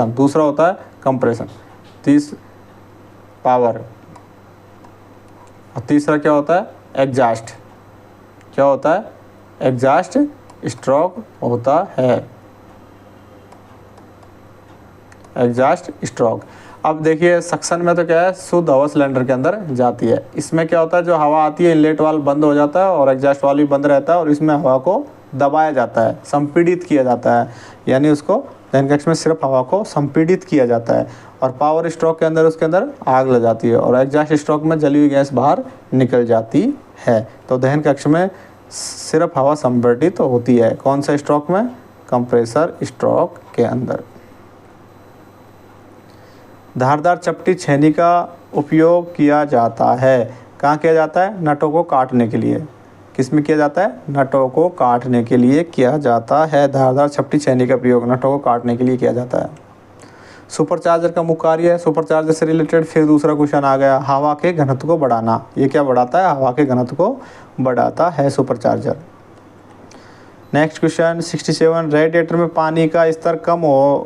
दूसरा होता है कंप्रेशन, पावर, और तीसरा क्या होता है, एग्जॉस्ट। क्या होता है, एग्जॉस्ट स्ट्रोक होता है, एग्जॉस्ट स्ट्रोक। अब देखिए सक्शन में तो क्या है, शुद्ध हवा सिलेंडर के अंदर जाती है। इसमें क्या होता है, जो हवा आती है इनलेट वाल्व बंद हो जाता है और एग्जॉस्ट वाल्व भी बंद रहता है, और इसमें हवा को दबाया जाता है, संपीड़ित किया जाता है, यानी उसको दहन कक्ष में सिर्फ हवा को संपीड़ित किया जाता है। और पावर स्ट्रोक के अंदर उसके अंदर आग लग जाती है, और एग्जॉस्ट स्ट्रोक में जली हुई गैस बाहर निकल जाती है। तो दहन कक्ष में सिर्फ हवा संपीड़ित होती है। कौन सा स्ट्रोक में, कंप्रेसर स्ट्रोक के अंदर। धारदार चपटी छेनी का उपयोग किया जाता है। कहाँ किया जाता है, नटों को काटने के लिए। किस में किया जाता है, नटों को काटने के लिए किया जाता है। धारदार चपटी छेनी का प्रयोग नटों को काटने के लिए किया जाता है। सुपरचार्जर का मुख्य कार्य है, सुपरचार्जर से रिलेटेड फिर दूसरा क्वेश्चन आ गया, हवा के घनत्व को बढ़ाना। ये क्या बढ़ाता है, हवा के घनत्व को बढ़ाता है सुपरचार्जर। नेक्स्ट क्वेश्चन 67, रेडिएटर में पानी का स्तर कम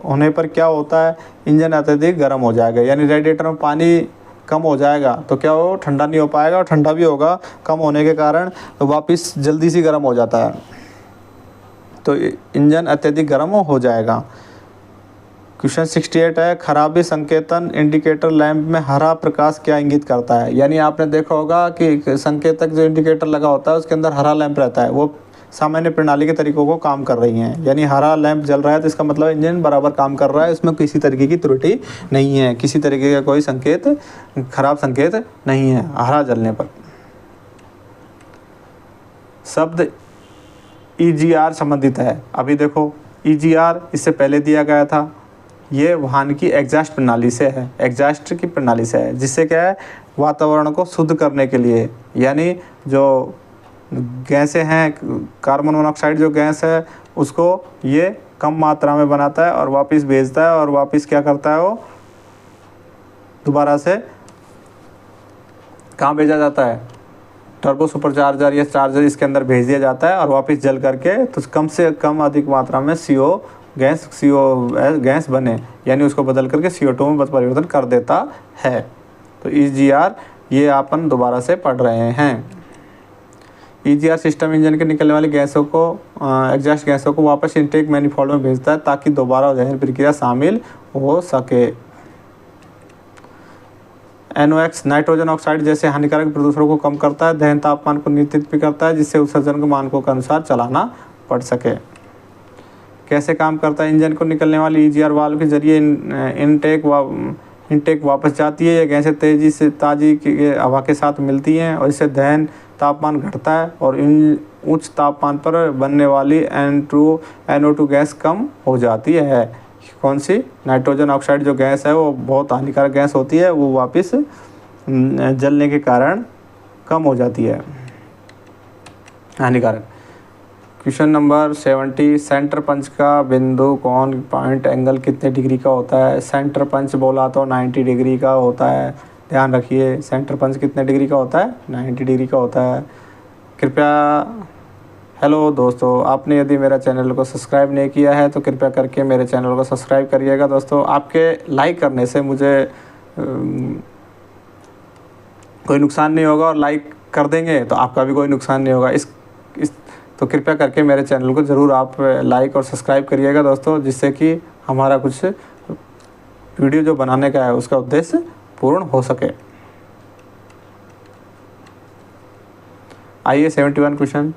होने पर क्या होता है, इंजन अत्यधिक गर्म हो जाएगा। यानी रेडिएटर में पानी कम हो जाएगा तो क्या हो, ठंडा नहीं हो पाएगा, और ठंडा भी होगा कम होने के कारण तो वापस जल्दी से गर्म हो जाता है, तो इंजन अत्यधिक गर्म हो जाएगा। क्वेश्चन 68 है, खराबी संकेतन इंडिकेटर लैंप में हरा प्रकाश क्या इंगित करता है। यानी आपने देखा होगा कि संकेतक जो इंडिकेटर लगा होता है उसके अंदर हरा लैंप रहता है, वो सामान्य प्रणाली के तरीकों को काम कर रही हैं। यानी हरा लैंप जल रहा है तो इसका मतलब इंजन बराबर काम कर रहा है, इसमें किसी तरीके की त्रुटि नहीं है, किसी तरीके का कोई संकेत, खराब संकेत नहीं है हरा जलने पर। शब्द EGR संबंधित है। अभी देखो EGR इससे पहले दिया गया था, ये वाहन की एग्जॉस्ट प्रणाली से है, एग्जॉस्ट की प्रणाली से है, जिससे क्या है, वातावरण को शुद्ध करने के लिए, यानी जो गैसें हैं, कार्बन मोनोऑक्साइड जो गैस है उसको ये कम मात्रा में बनाता है और वापस भेजता है, और वापस क्या करता है, वो दोबारा से कहाँ भेजा जाता है, टर्बो सुपरचार्जर या चार्जर इसके अंदर भेज दिया जाता है, और वापस जल करके तो कम से कम अधिक मात्रा में CO गैस बने, यानी उसको बदल करके CO2 में परिवर्तन कर देता है। तो EGR ये अपन दोबारा से पढ़ रहे हैं। EGR सिस्टम इंजन के निकलने वाली गैसों को, एग्जॉस्ट गैसों को वापस इनटेक मैनिफोल्ड में भेजता है ताकि दोबारा दहन प्रक्रिया शामिल हो सके। NOx नाइट्रोजन ऑक्साइड जैसे हानिकारक प्रदूषणों को कम करता है, दहन तापमान को नियंत्रित भी करता है, जिससे उत्सर्जन के मानकों के अनुसार चलाना पड़ सके। कैसे काम करता है? इंजन को निकलने वाली EGR वाल्व के जरिए इनटेक वापस जाती है। यह गैसें तेजी से ताज़ी हवा के साथ मिलती हैं और इससे दहन तापमान घटता है और इन उच्च तापमान पर बनने वाली NO2 गैस कम हो जाती है। कौन सी? नाइट्रोजन ऑक्साइड जो गैस है वो बहुत हानिकारक गैस होती है, वो वापस जलने के कारण कम हो जाती है, हानिकारक। क्वेश्चन नंबर 70, सेंटर पंच का बिंदु कोण पॉइंट एंगल कितने डिग्री का होता है? सेंटर पंच बोला तो 90 डिग्री का होता है, ध्यान रखिए। सेंटर पंच कितने डिग्री का होता है? 90 डिग्री का होता है। कृपया हेलो दोस्तों, आपने यदि मेरा चैनल को सब्सक्राइब नहीं किया है तो कृपया करके मेरे चैनल को सब्सक्राइब करिएगा दोस्तों। आपके लाइक करने से मुझे कोई नुकसान नहीं होगा और लाइक कर देंगे तो आपका भी कोई नुकसान नहीं होगा। तो कृपया करके मेरे चैनल को ज़रूर आप लाइक और सब्सक्राइब करिएगा दोस्तों, जिससे कि हमारा कुछ वीडियो जो बनाने का है उसका उद्देश्य पूर्ण हो सके। आइए 71 क्वेश्चन।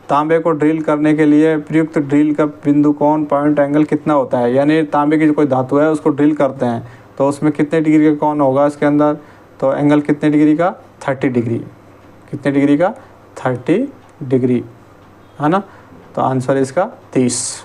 तांबे को ड्रिल करने के लिए प्रयुक्त ड्रिल का बिंदु कोण पॉइंट एंगल कितना होता है? यानी तांबे की जो कोई धातु है उसको ड्रिल करते हैं तो उसमें कितने डिग्री का कोण होगा इसके अंदर? तो एंगल कितने डिग्री का? 30 डिग्री। कितने डिग्री का? 30 डिग्री, है ना। तो आंसर इसका 30।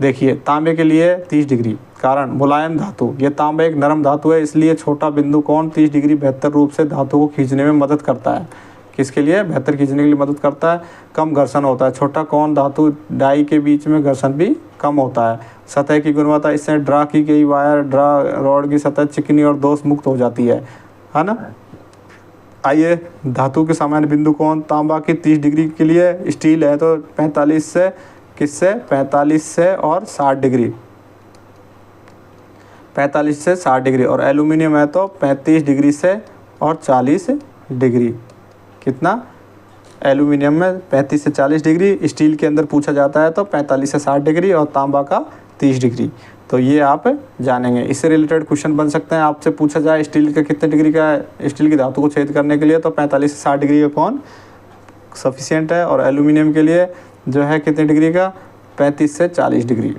देखिए तांबे के लिए 30 डिग्री, कारण मुलायम धातु, ये तांबा एक नरम धातु है, इसलिए छोटा बिंदु कोण 30 डिग्री बेहतर रूप से धातु को खींचने में मदद करता है। किसके लिए? बेहतर खींचने के लिए मदद करता है। कम घर्षण होता है, छोटा कोण धातु डाई के बीच में घर्षण भी कम होता है। सतह की गुणवत्ता, इससे ड्रा की गई वायर ड्रा रॉड की सतह चिकनी और दोष मुक्त हो जाती है ना। आइए धातु के सामान्य बिंदु कोण तांबा की 30 डिग्री के लिए, स्टील है तो 45 से किससे? 45 से और 60 डिग्री, 45 से 60 डिग्री। और एल्यूमिनियम है तो 35 डिग्री से और 40 डिग्री। कितना? एल्यूमिनियम में 35 से 40 डिग्री, स्टील के अंदर पूछा जाता है तो 45 से 60 डिग्री और तांबा का 30 डिग्री। तो ये आप जानेंगे। इससे रिलेटेड क्वेश्चन बन सकते हैं, आपसे पूछा जाए स्टील का कितने डिग्री का है, स्टील की धातु को छेद करने के लिए तो 45 से 60 डिग्री का कोण सफिशिएंट है। और एल्यूमिनियम के लिए जो है कितने डिग्री का? 35 से 40 डिग्री।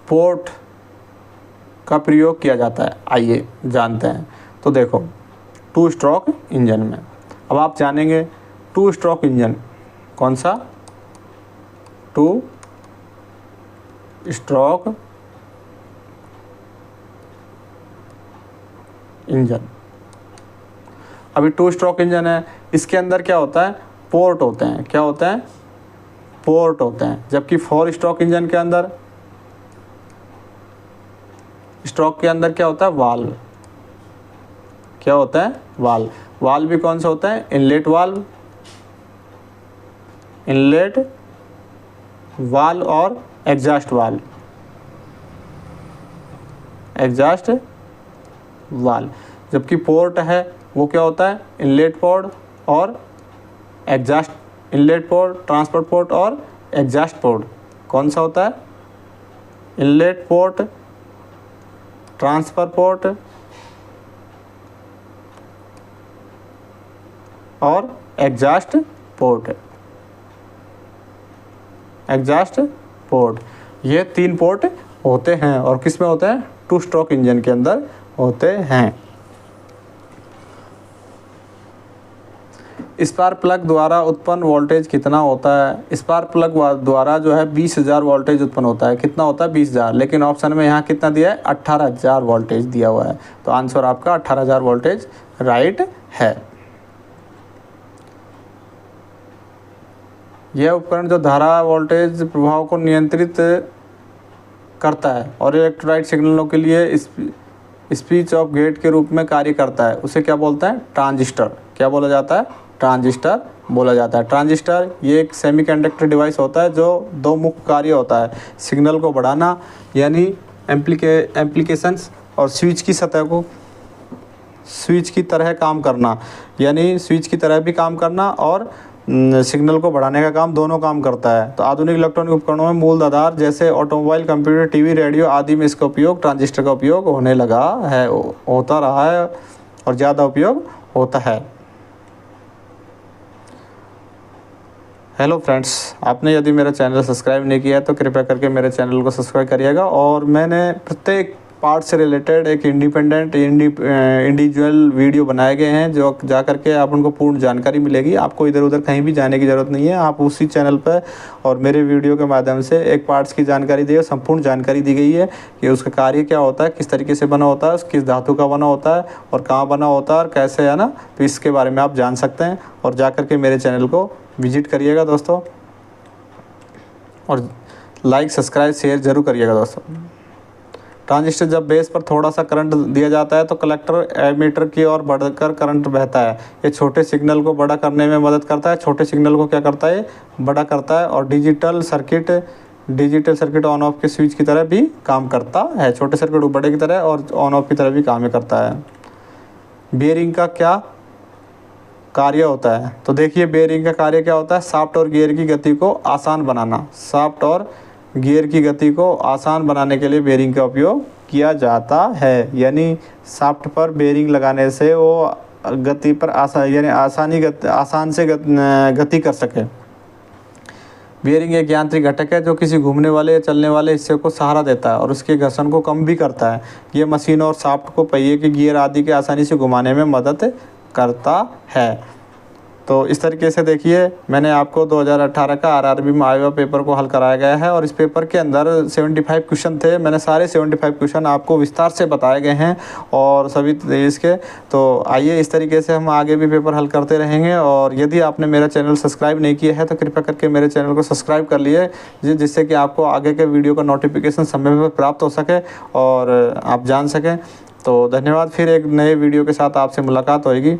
पोर्ट का प्रयोग किया जाता है, आइए जानते हैं। तो देखो 2 स्ट्रोक इंजन में, अब आप जानेंगे 2 स्ट्रोक इंजन कौन सा? 2 स्ट्रोक इंजन। अभी 2 स्ट्रोक इंजन है, इसके अंदर क्या होता है? पोर्ट होते हैं। क्या होते हैं? पोर्ट होते हैं। जबकि 4 स्ट्रोक इंजन के अंदर, स्ट्रोक के अंदर क्या होता है? वाल्व। क्या होता है? वाल्व। वाल्व भी कौन सा होता है? इनलेट वाल्व, इनलेट वाल्व और एग्जॉस्ट वाल्व, एग्जॉस्ट वाल्व। जबकि पोर्ट है वो क्या होता है? इनलेट पोर्ट और exhaust, inlet port, transport port और एग्जॉस्ट पोर्ट। कौन सा होता है? इनलेट पोर्ट, ट्रांसफर पोर्ट और एग्जॉस्ट पोर्ट, एग्जॉस्ट पोर्ट। ये 3 पोर्ट होते हैं और किस में होते हैं? 2 स्ट्रोक इंजन के अंदर होते हैं। स्पार्क प्लग द्वारा उत्पन्न वोल्टेज कितना होता है? स्पार्क प्लग द्वारा जो है 20,000 वोल्टेज उत्पन्न होता है। कितना होता है? 20,000। लेकिन ऑप्शन में यहाँ कितना दिया है? 18,000 वोल्टेज दिया हुआ है। तो आंसर आपका 18,000 वोल्टेज राइट है। यह उपकरण जो धारा वोल्टेज प्रभाव को नियंत्रित करता है और इलेक्ट्रोलाइट सिग्नलों के लिए स्पीच ऑफ गेट के रूप में कार्य करता है, उसे क्या बोलते हैं? ट्रांजिस्टर। क्या बोला जाता है? ट्रांजिस्टर बोला जाता है। ट्रांजिस्टर ये एक सेमीकंडक्टर डिवाइस होता है जो 2 मुख्य कार्य होता है। सिग्नल को बढ़ाना यानी एम्प्लीकेशंस, और स्विच की सतह को स्विच की तरह काम करना, यानी स्विच की तरह भी काम करना और सिग्नल को बढ़ाने का काम, दोनों काम करता है। तो आधुनिक इलेक्ट्रॉनिक उपकरणों में मूल आधार जैसे ऑटोमोबाइल, कंप्यूटर, टीवी, रेडियो आदि में इसका उपयोग, ट्रांजिस्टर का उपयोग होने लगा है, होता रहा है और ज़्यादा उपयोग होता है। हेलो फ्रेंड्स, आपने यदि मेरा चैनल सब्सक्राइब नहीं किया है तो कृपया करके मेरे चैनल को सब्सक्राइब करिएगा। और मैंने प्रत्येक पार्ट से रिलेटेड एक इंडिविजुअल वीडियो बनाए गए हैं, जो जा करके आप उनको पूर्ण जानकारी मिलेगी। आपको इधर उधर कहीं भी जाने की ज़रूरत नहीं है, आप उसी चैनल पर और मेरे वीडियो के माध्यम से एक पार्ट्स की जानकारी दी है, संपूर्ण जानकारी दी गई है कि उसका कार्य क्या होता है, किस तरीके से बना होता है, किस धातु का बना होता है और कहाँ बना होता है और कैसे, है ना। तो इसके बारे में आप जान सकते हैं और जा करके मेरे चैनल को विजिट करिएगा दोस्तों, और लाइक, सब्सक्राइब, शेयर ज़रूर करिएगा दोस्तों। ट्रांजिस्टर जब बेस पर थोड़ा सा करंट दिया जाता है तो कलेक्टर एमीटर की ओर बढ़कर करंट बहता है। ये छोटे सिग्नल को बड़ा करने में मदद करता है, छोटे सिग्नल को क्या करता है, बड़ा करता है। और डिजिटल सर्किट ऑन ऑफ के स्विच की तरह भी काम करता है, छोटे सर्किट बड़े की तरह और ऑन ऑफ की तरह भी काम करता है। बेयरिंग का क्या कार्य होता है, तो देखिए बेयरिंग का कार्य क्या होता है, शाफ्ट और गियर की गति को आसान बनाना। शाफ्ट और गियर की गति को आसान बनाने के लिए बेयरिंग का उपयोग किया जाता है। यानी शाफ्ट पर बेयरिंग लगाने से वो गति पर आसान से गति कर सके। बेयरिंग एक यांत्रिक घटक है जो किसी घूमने वाले या चलने वाले हिस्से को सहारा देता है और उसके घर्षण को कम भी करता है। ये मशीन और शाफ्ट को पहिए के गियर आदि के आसानी से घुमाने में मदद करता है। तो इस तरीके से देखिए मैंने आपको 2018 का आरआरबी में आया हुआ पेपर को हल कराया गया है और इस पेपर के अंदर 75 क्वेश्चन थे। मैंने सारे 75 क्वेश्चन आपको विस्तार से बताए गए हैं और सभी इसके। तो आइए इस तरीके से हम आगे भी पेपर हल करते रहेंगे। और यदि आपने मेरा चैनल सब्सक्राइब नहीं किया है तो कृपया करके मेरे चैनल को सब्सक्राइब कर लिए, जिससे कि आपको आगे के वीडियो का नोटिफिकेशन समय पर प्राप्त हो सके और आप जान सकें। तो धन्यवाद, फिर एक नए वीडियो के साथ आपसे मुलाकात होगी।